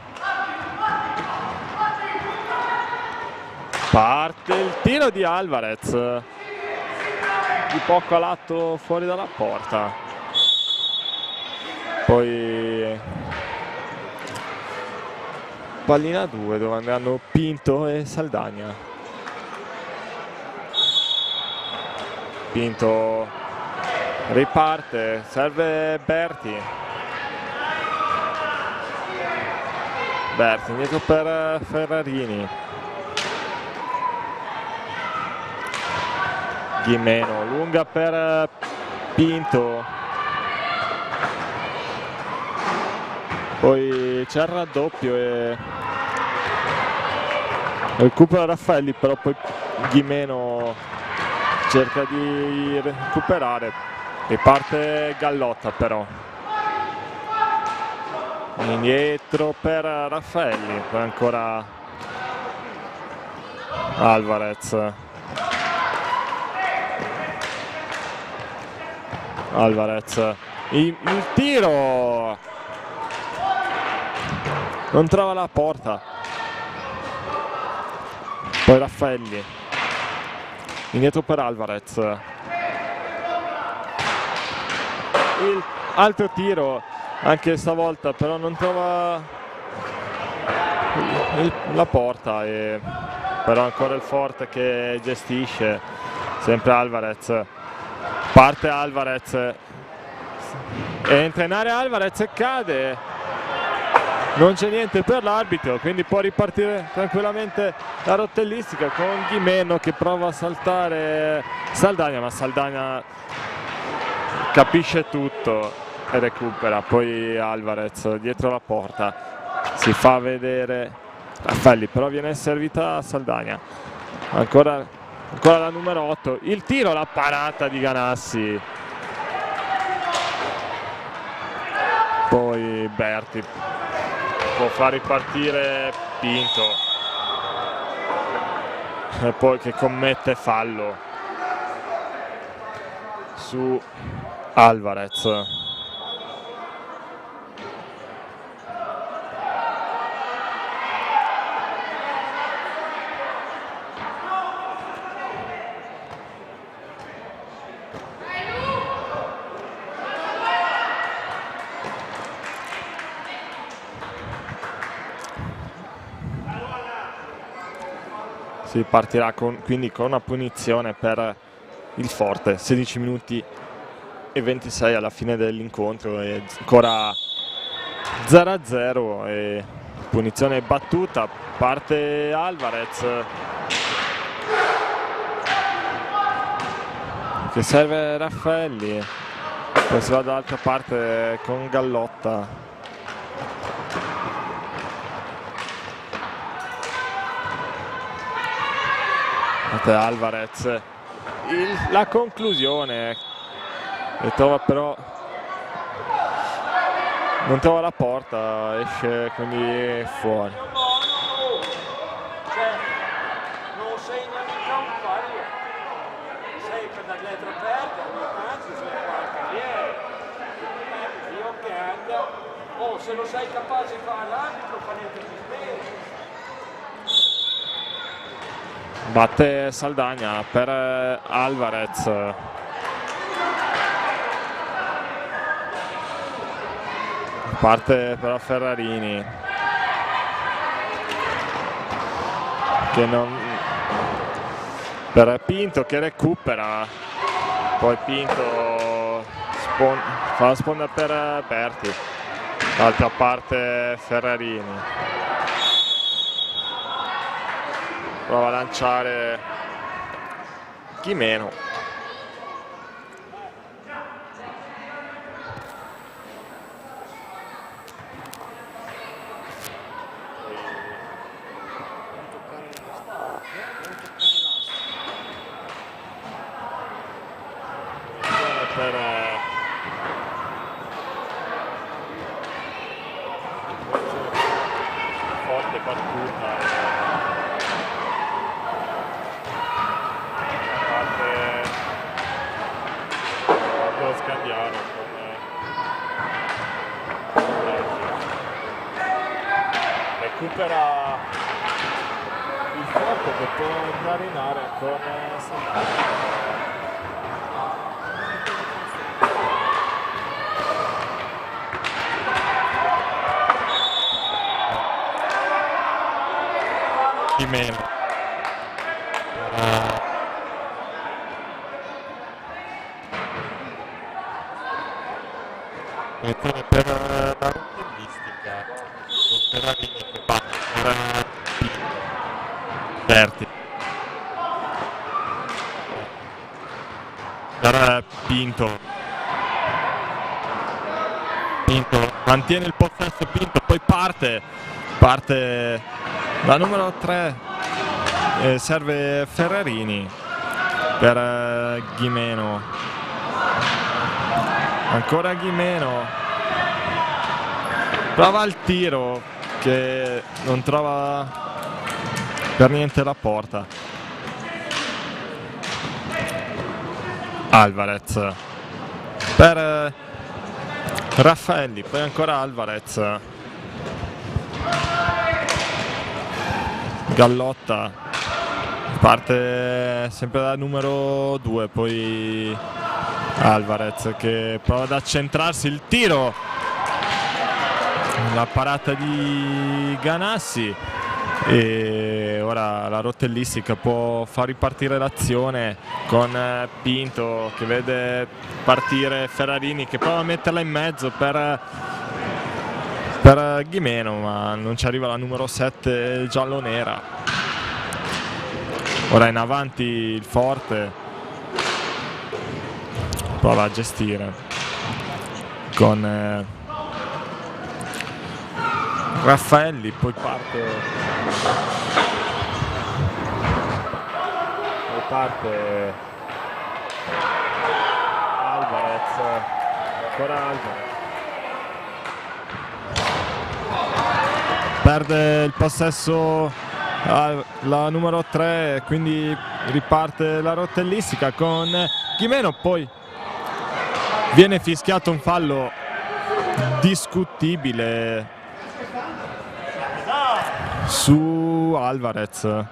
Speaker 2: parte il tiro di Alvarez, di poco a lato fuori dalla porta, poi pallina 2 dove andranno Pinto e Saldagna. Pinto riparte, serve Berti indietro per Ferrarini, Ghimeno lunga per Pinto, poi c'è il raddoppio e recupera Raffaelli, però poi Ghimeno cerca di recuperare, riparte Gallotta però, indietro per Raffaelli, poi ancora Alvarez, il tiro non trova la porta, poi Raffaelli indietro per Alvarez, il altro tiro anche stavolta, però non trova la porta, e però ancora il Forte che gestisce, sempre Alvarez, parte Alvarez, entra in area Alvarez e cade, non c'è niente per l'arbitro, quindi può ripartire tranquillamente la rottellistica con Ghimeno che prova a saltare Saldagna, ma Saldagna capisce tutto e recupera, poi Alvarez dietro la porta, si fa vedere Raffaelli, però viene servita Saldagna, ancora la numero 8, il tiro, la parata di Ganassi, poi Berti può far ripartire Pinto e poi che commette fallo su Alvarez. si partirà quindi con una punizione per il Forte. 16 minuti e 26 alla fine dell'incontro e ancora 0-0 e punizione battuta. Parte Alvarez che serve Raffaelli, poi si va dall'altra parte con Gallotta. Alvarez, la conclusione e trova però, non trova la porta, esce quindi fuori.
Speaker 3: Non sei neanche un fallo, sei per la lettera aperta, anzi sei qua carriera, io che anda, se non sei capace di fare l'arbitro fa niente più bene.
Speaker 2: Batte Saldagna per Alvarez. Parte però Ferrarini che non, per Pinto che recupera, poi Pinto fa la sponda per Berti, d'altra parte Ferrarini prova a lanciare Ghimeno. Forte battuta. Scambiano recupera il Forte che può entrare in area con Saldagna. Di meno per la rottellistica con Ferrarini che va per Berti per Pinto mantiene il possesso Pinto, poi parte la numero 3 serve Ferrarini per Ghimeno, ancora Ghimeno, prova il tiro che non trova per niente la porta. Alvarez per Raffaelli, poi ancora Alvarez, Gallotta, parte sempre da numero 2, poi Alvarez che prova ad accentrarsi, il tiro, la parata di Ganassi e ora la rottellistica può far ripartire l'azione con Pinto che vede partire Ferrarini che prova a metterla in mezzo per Ghimeno, ma non ci arriva la numero 7 giallo-nera. Ora in avanti il Forte, prova a gestire con Raffaelli, poi parte Alvarez, ancora Alvarez, perde il possesso la numero 3, quindi riparte la rottellistica con Ghimeno, poi viene fischiato un fallo discutibile su Alvarez.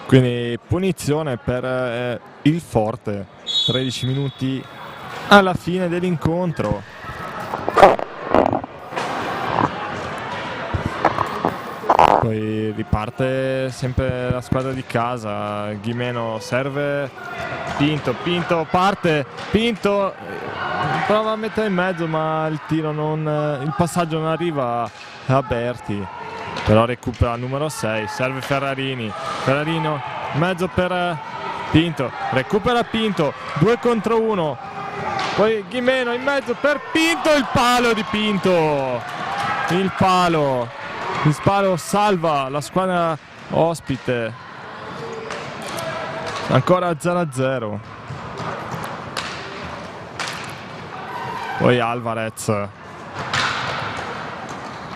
Speaker 2: Quindi punizione per il Forte, 13 minuti alla fine dell'incontro. Poi riparte sempre la squadra di casa. Ghimeno serve, Pinto parte, Pinto prova a mettere in mezzo, ma il tiro il passaggio non arriva a Berti, però recupera il numero 6, serve Ferrarini in mezzo per Pinto, recupera Pinto, 2 contro 1, poi Ghimeno in mezzo per Pinto, il palo di Pinto, il palo salva la squadra ospite, ancora 0-0. Poi Alvarez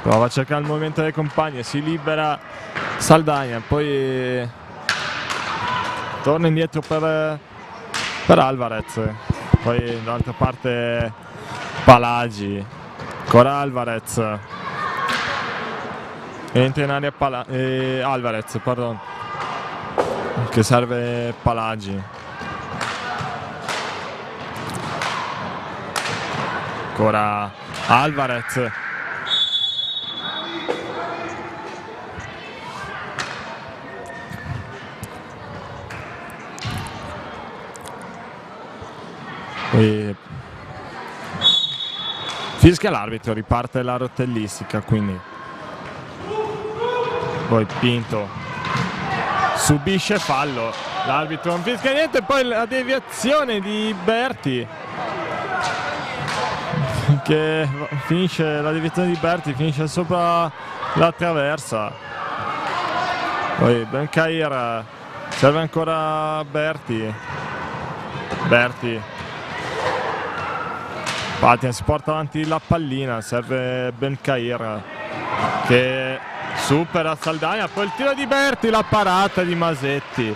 Speaker 2: prova a cercare il movimento dei compagni, si libera Saldagna, poi torna indietro per Alvarez, poi dall'altra parte Palagi, ancora Alvarez, entra in area Alvarez, pardon, che serve Palagi, ancora Alvarez, poi fischia l'arbitro, riparte la rotellistica, quindi poi Pinto subisce fallo, l'arbitro non fischia niente, poi la deviazione di Berti che finisce, la deviazione di Berti finisce sopra la traversa, poi Benkair, serve ancora Berti, Patina si porta avanti la pallina, serve Benkair che supera Saldagna, poi il tiro di Berti, la parata di Masetti.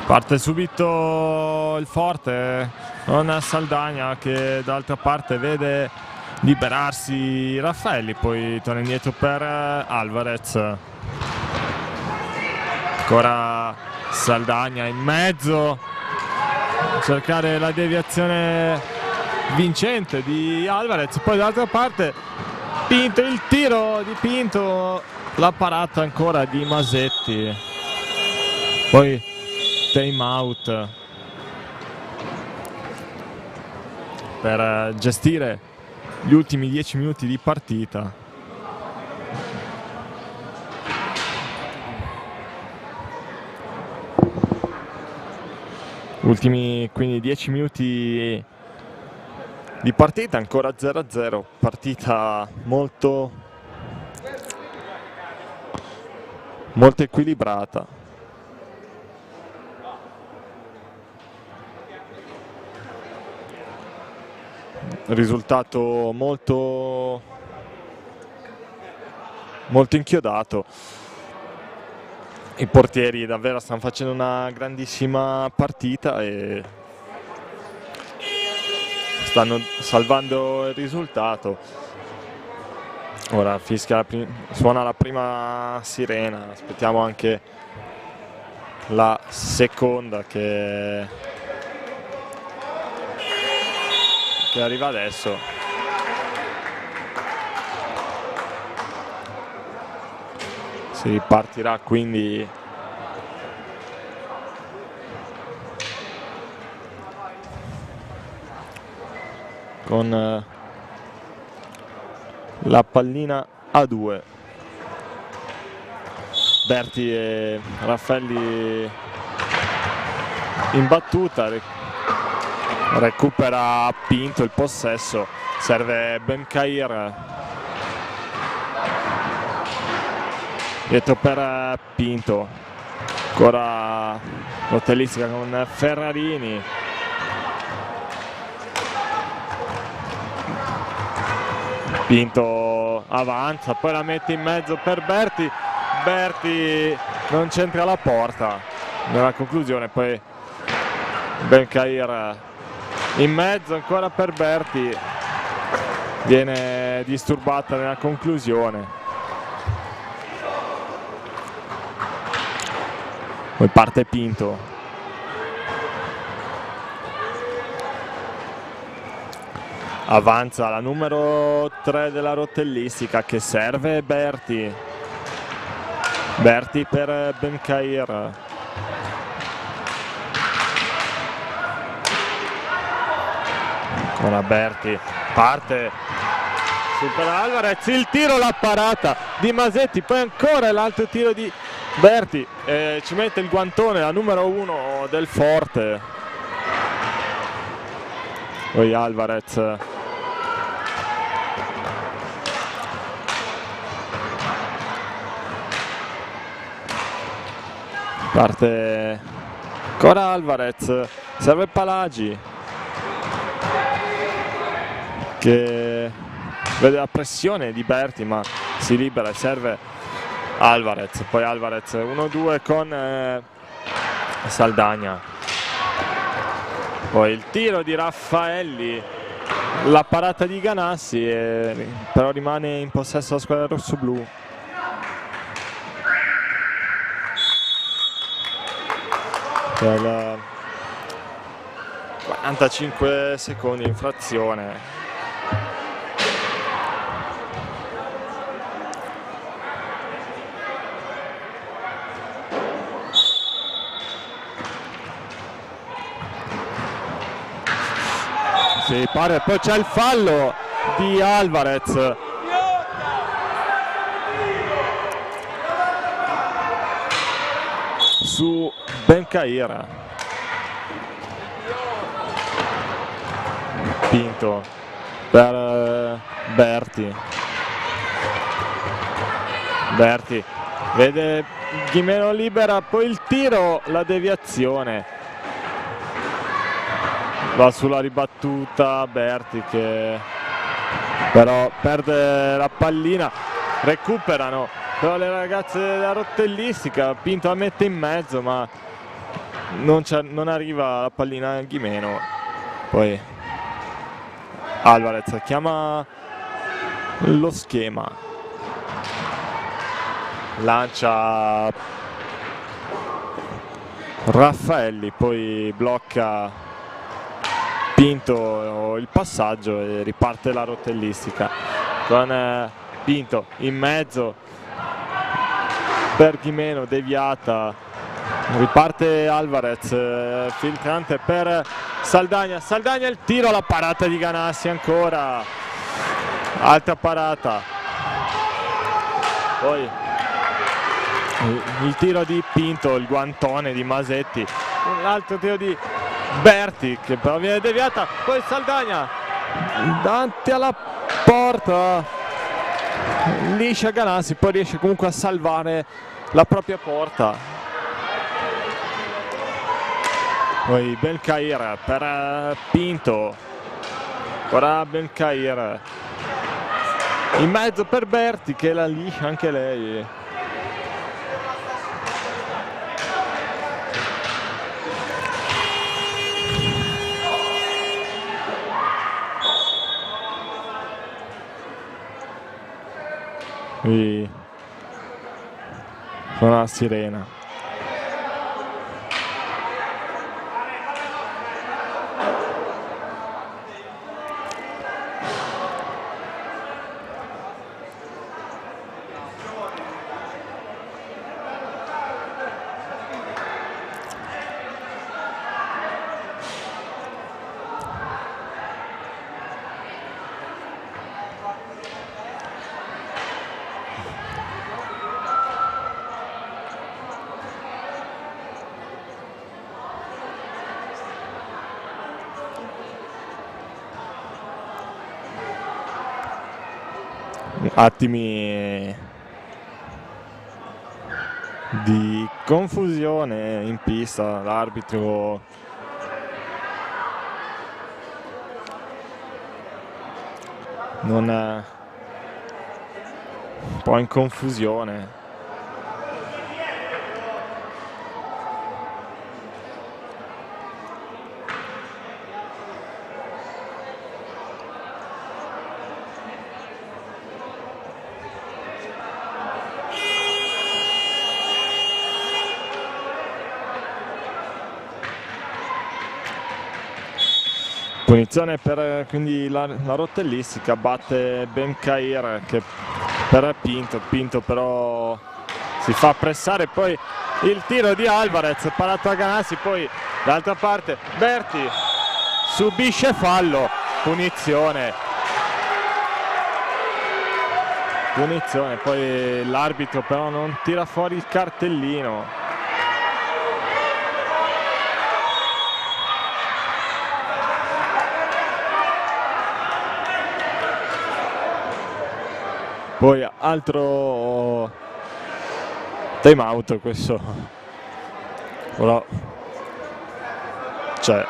Speaker 2: Parte subito il forte con Saldagna che d'altra parte vede liberarsi Raffaelli, poi torna indietro per Alvarez. Ancora Saldagna in mezzo, cercare la deviazione vincente di Alvarez, poi dall'altra parte Pinto, il tiro di Pinto, la parata ancora di Masetti, poi time out per gestire gli ultimi 10 minuti di partita. Ultimi quindi 10 minuti di partita, ancora 0-0, partita molto equilibrata. Risultato molto inchiodato. I portieri davvero stanno facendo una grandissima partita e stanno salvando il risultato. Ora fischia suona la prima sirena, aspettiamo anche la seconda che arriva adesso. Si ripartirà quindi con la pallina a 2. Berti e Raffaelli in battuta, recupera Pinto il possesso, serve Benkair dietro per Pinto, ancora rotellistica con Ferrarini, Pinto avanza, poi la mette in mezzo per Berti non c'entra la porta nella conclusione, poi Benkair in mezzo ancora per Berti, viene disturbata nella conclusione. Poi parte Pinto, Avanza la numero 3 della rotellistica che serve Berti. Berti per Benkair. Ora Berti parte, supera Alvarez, il tiro, la parata di Masetti, poi ancora l'altro tiro di Berti, ci mette il guantone, la numero 1 del Forte. Poi Alvarez. Parte ancora Alvarez, serve Palagi che vede la pressione di Berti ma si libera e serve Alvarez. Poi Alvarez 1-2 con Saldagna. Poi il tiro di Raffaelli, la parata di Ganassi, però rimane in possesso la squadra rossoblù. Per 45 secondi infrazione. Sì, pare, poi c'è il fallo di Alvarez. Su Benkair. Pinto per Berti. Berti vede Ghimeno libera, poi il tiro, la deviazione. Va sulla ribattuta Berti che però perde la pallina, recuperano però le ragazze della rotellistica, Pinto la mette in mezzo ma non arriva la pallina a Ghimeno. Poi Alvarez chiama lo schema, lancia Raffaelli, poi blocca Pinto il passaggio e riparte la rotellistica con Pinto in mezzo per Ghimeno, deviata, riparte Alvarez, filtrante per Saldagna, Saldagna il tiro, la parata di Ganassi ancora, altra parata, poi il tiro di Pinto, il guantone di Masetti, un altro tiro di Berti che però viene deviata, poi Saldagna davanti alla porta, liscia Ganassi, poi riesce comunque a salvare la propria porta. Poi Benkair per Pinto, ora Benkair in mezzo per Berti che la liscia anche lei. Qui suona la sirena. Attimi di confusione in pista, l'arbitro non è un po' in confusione. Punizione per quindi la rotellistica, batte Benkair che per Pinto però si fa pressare, poi il tiro di Alvarez parato a Ganassi, poi dall'altra parte Berti subisce fallo, punizione, poi l'arbitro però non tira fuori il cartellino. Poi altro time out questo, però c'è.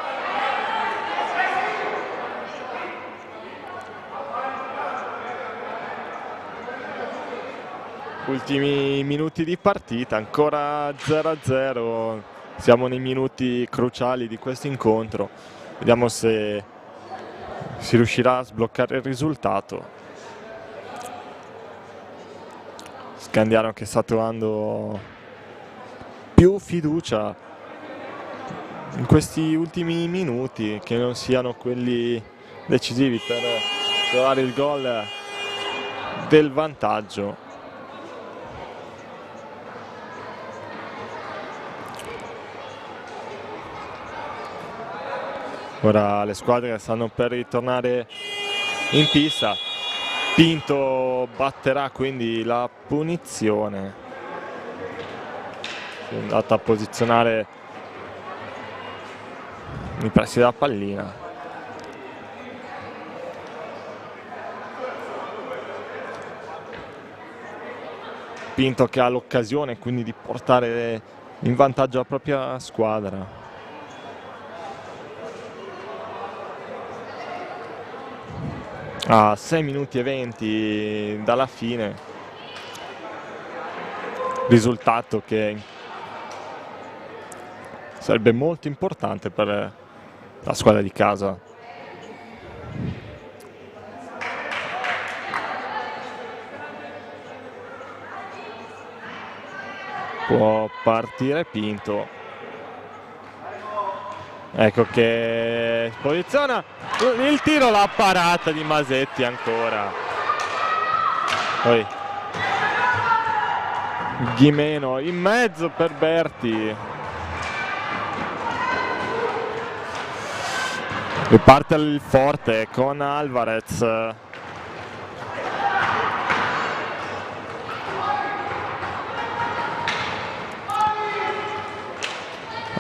Speaker 2: Ultimi minuti di partita, ancora 0-0, siamo nei minuti cruciali di questo incontro, vediamo se si riuscirà a sbloccare il risultato. Scandiano che sta trovando più fiducia in questi ultimi minuti, che non siano quelli decisivi per trovare il gol del vantaggio. Ora le squadre stanno per ritornare in pista. Pinto batterà quindi la punizione, è andata a posizionare nei pressi della pallina. Pinto che ha l'occasione quindi di portare in vantaggio la propria squadra. A 6 minuti e 20 dalla fine, risultato che sarebbe molto importante per la squadra di casa. Può partire Pinto. Ecco che posiziona il tiro, la parata di Masetti ancora. Poi Ghimeno in mezzo per Berti. Riparte il forte con Alvarez.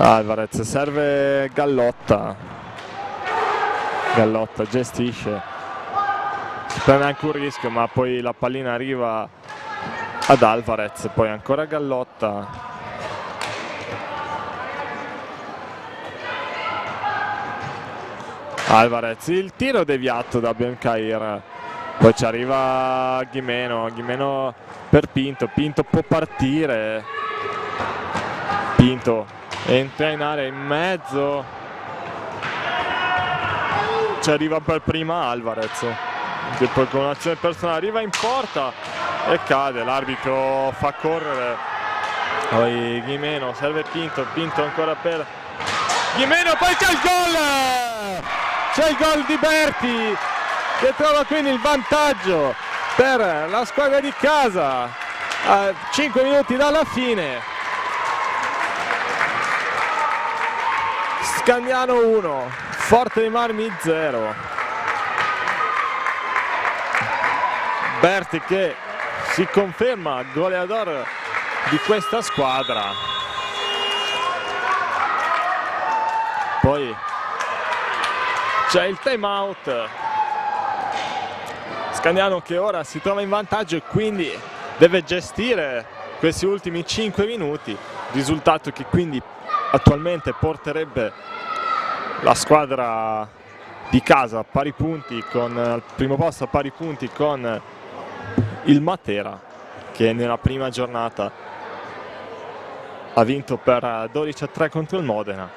Speaker 2: Alvarez, serve Gallotta. Gallotta gestisce, si prende anche un rischio, ma poi la pallina arriva ad Alvarez, poi ancora Gallotta. Alvarez, il tiro deviato da Benkair, poi ci arriva Ghimeno per Pinto può partire, Pinto entra in area in mezzo, ci arriva per prima Alvarez, che poi con un'azione personale arriva in porta e cade, l'arbitro fa correre, poi Ghimeno, serve Pinto ancora per Ghimeno, poi c'è il gol di Berti che trova quindi il vantaggio per la squadra di casa a 5 minuti dalla fine. Scandiano 1, Forte dei Marmi 0. Berti che si conferma goleador di questa squadra. Poi c'è il time out. Scandiano che ora si trova in vantaggio e quindi deve gestire questi ultimi 5 minuti, risultato che quindi attualmente porterebbe la squadra di casa a pari punti al primo posto, a pari punti con il Matera, che nella prima giornata ha vinto per 12-3 contro il Modena.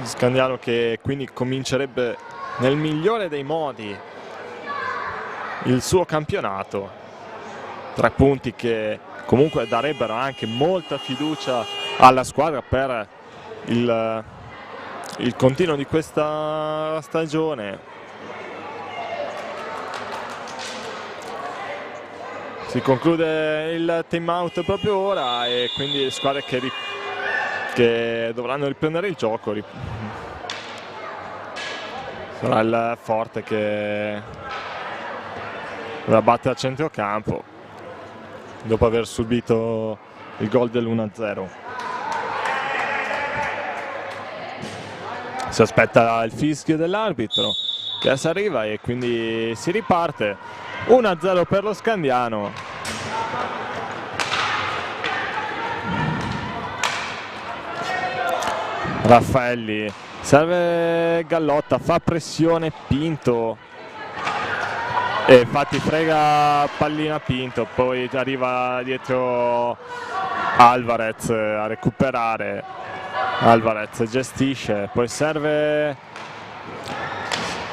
Speaker 2: Scandiano che quindi comincerebbe nel migliore dei modi il suo campionato, 3 punti che comunque darebbero anche molta fiducia alla squadra per il continuo di questa stagione. Si conclude il time out proprio ora e quindi le squadre che dovranno riprendere il gioco. Sarà il Forte che dovrà battere a centrocampo dopo aver subito il gol dell'1-0. Si aspetta il fischio dell'arbitro che adesso arriva e quindi si riparte. 1-0 per lo Scandiano. Raffaelli, serve Gallotta, fa pressione Pinto e infatti frega pallina Pinto, poi arriva dietro Alvarez a recuperare. Alvarez gestisce, poi serve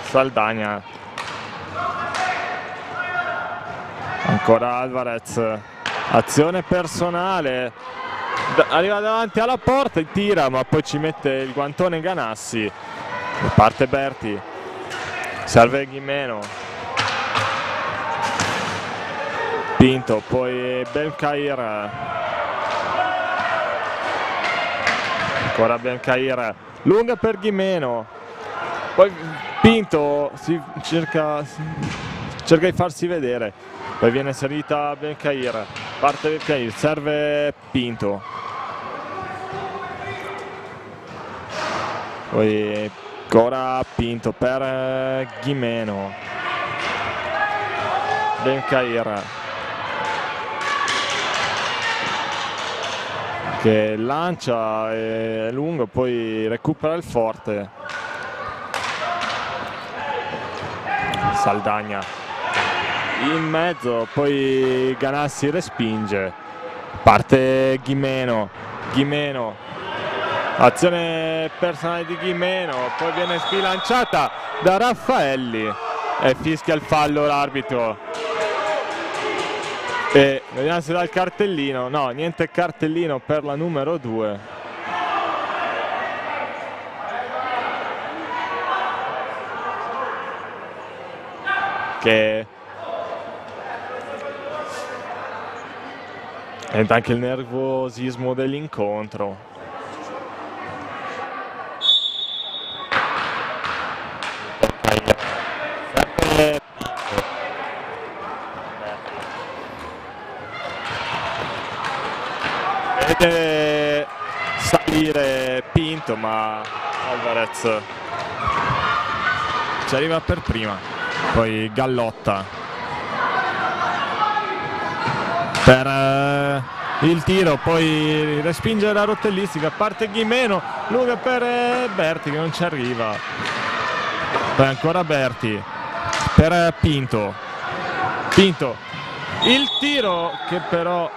Speaker 2: Saldagna, ancora Alvarez, azione personale, arriva davanti alla porta e tira, ma poi ci mette il guantone Ganassi, parte Berti, serve Ghimeno, Pinto, poi Bencair, ancora Bencair, lunga per Ghimeno, poi Pinto cerca di farsi vedere, poi viene salita Bencair, parte Bencair, serve Pinto, poi ancora Pinto per Ghimeno, Bencair che lancia, è lungo, poi recupera il Forte. Saldagna in mezzo, poi Ganassi respinge, parte Ghimeno, azione personale di Ghimeno, poi viene sbilanciata da Raffaelli e fischia il fallo l'arbitro. E vediamo se dà il cartellino, no, niente cartellino per la numero 2. Che è anche il nervosismo dell'incontro. Vede salire Pinto, ma Alvarez ci arriva per prima. Poi Gallotta per il tiro, poi respinge la rotellistica, parte Ghimeno, lunga per Berti che non ci arriva, poi ancora Berti per Pinto, il tiro che però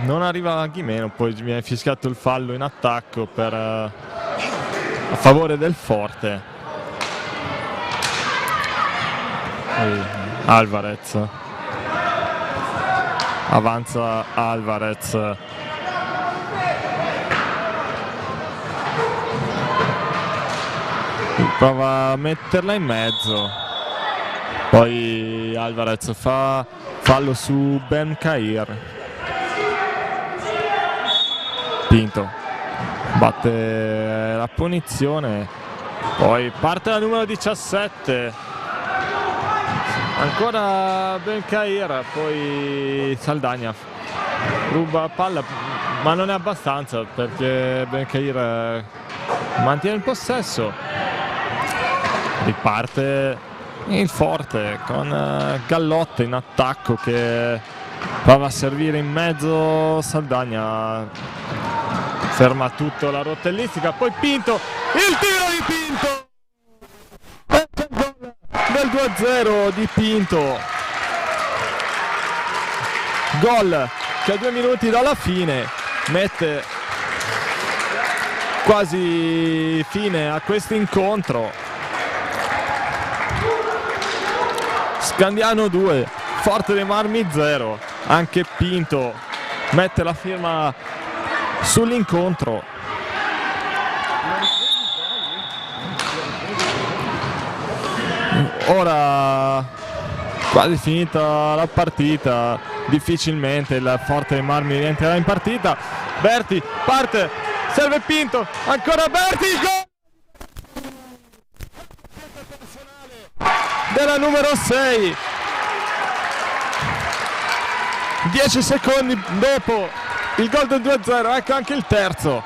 Speaker 2: non arriva a Ghimeno, poi viene fischiato il fallo in attacco a favore del Forte. Alvarez, avanza Alvarez, prova a metterla in mezzo, poi Alvarez fa fallo su Bencair. Pinto batte la punizione, poi parte la numero 17, ancora Bencair, poi Saldagna ruba palla ma non è abbastanza perché Bencair mantiene il possesso, riparte il Forte con Gallotta in attacco che prova a servire in mezzo, Saldagna ferma tutto la rotellistica, poi Pinto, il tiro di Pinto, del 2-0 di Pinto, gol che a 2 minuti dalla fine mette quasi fine a questo incontro. Scandiano 2, Forte dei Marmi 0. Anche Pinto mette la firma sull'incontro. Ora quasi finita la partita, difficilmente il Forte dei Marmi rientrerà in partita. Berti parte, serve Pinto, ancora Berti, il gol della numero 6. 10 secondi dopo il gol del 2-0, ecco anche il terzo.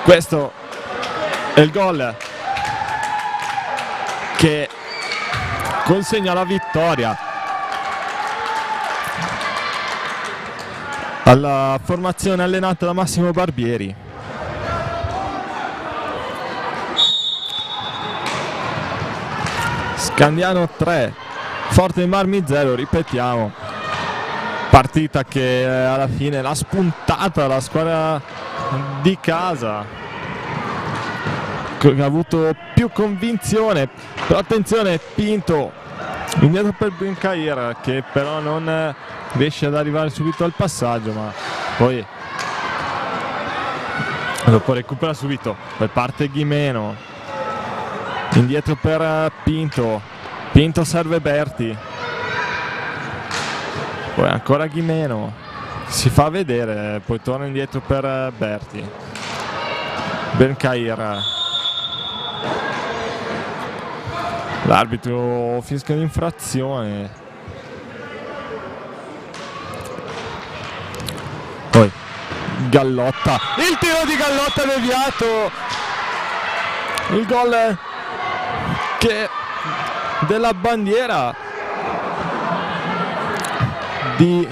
Speaker 2: Questo è il gol che consegna la vittoria alla formazione allenata da Massimo Barbieri. Scandiano 3, Forte dei Marmi 0, ripetiamo. Partita che alla fine l'ha spuntata la squadra di casa, che ha avuto più convinzione, però attenzione, Pinto indietro per Bencair, che però non riesce ad arrivare subito al passaggio, ma poi dopo recupera subito, poi parte Ghimeno, indietro per Pinto, Pinto serve Berti, poi ancora Ghimeno, si fa vedere, poi torna indietro per Berti, Bencair, l'arbitro fischia l'infrazione, poi Gallotta, il tiro di Gallotta deviato, il gol che della bandiera di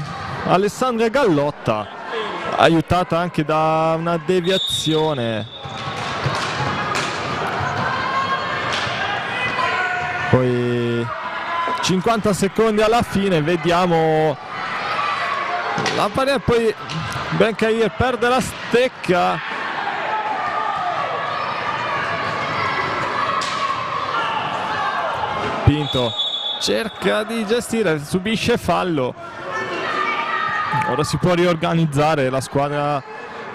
Speaker 2: Alessandra Gallotta, aiutata anche da una deviazione. Poi 50 secondi alla fine, vediamo la palla, poi Bencair perde la stecca, Pinto cerca di gestire, subisce fallo, ora si può riorganizzare la squadra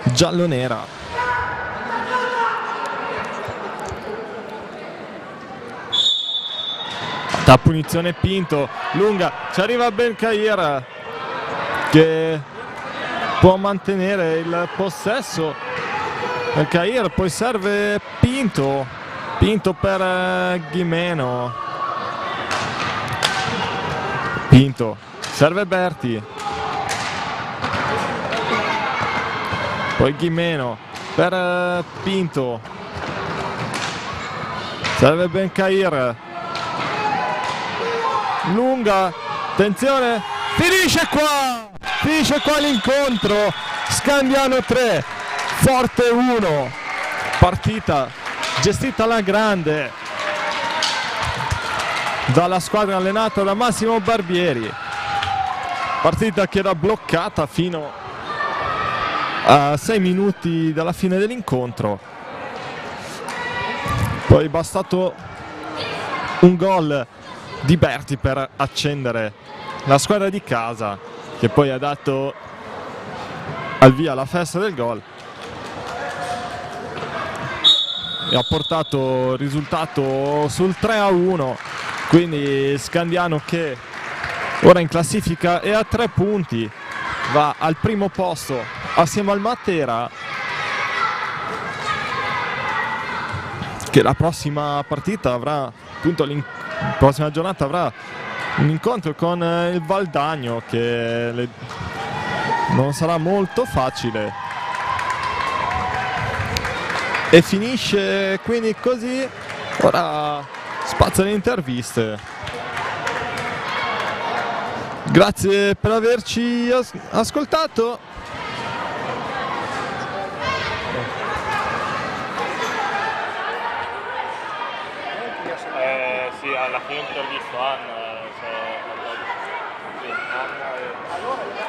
Speaker 2: giallonera. Da punizione Pinto, lunga, ci arriva Bencair che può mantenere il possesso. Bencair, poi serve Pinto, Pinto per Ghimeno, Pinto, serve Berti, poi Ghimeno per Pinto, serve Bencair, lunga, attenzione, finisce qua l'incontro. Scandiano 3, Forte 1, partita gestita alla grande dalla squadra allenata da Massimo Barbieri, partita che era bloccata fino a 6 minuti dalla fine dell'incontro, poi è bastato un gol di Berti per accendere la squadra di casa, che poi ha dato al via la festa del gol e ha portato il risultato sul 3-1, quindi Scandiano che ora in classifica è a 3 punti, va al primo posto assieme al Matera, che la prossima partita avrà appunto la prossima giornata avrà un incontro con il Valdagno, che non sarà molto facile, e finisce quindi così. Ora spazio alle interviste. Grazie per averci ascoltato.
Speaker 4: Sì, alla fine ho visto Anna,
Speaker 1: Allora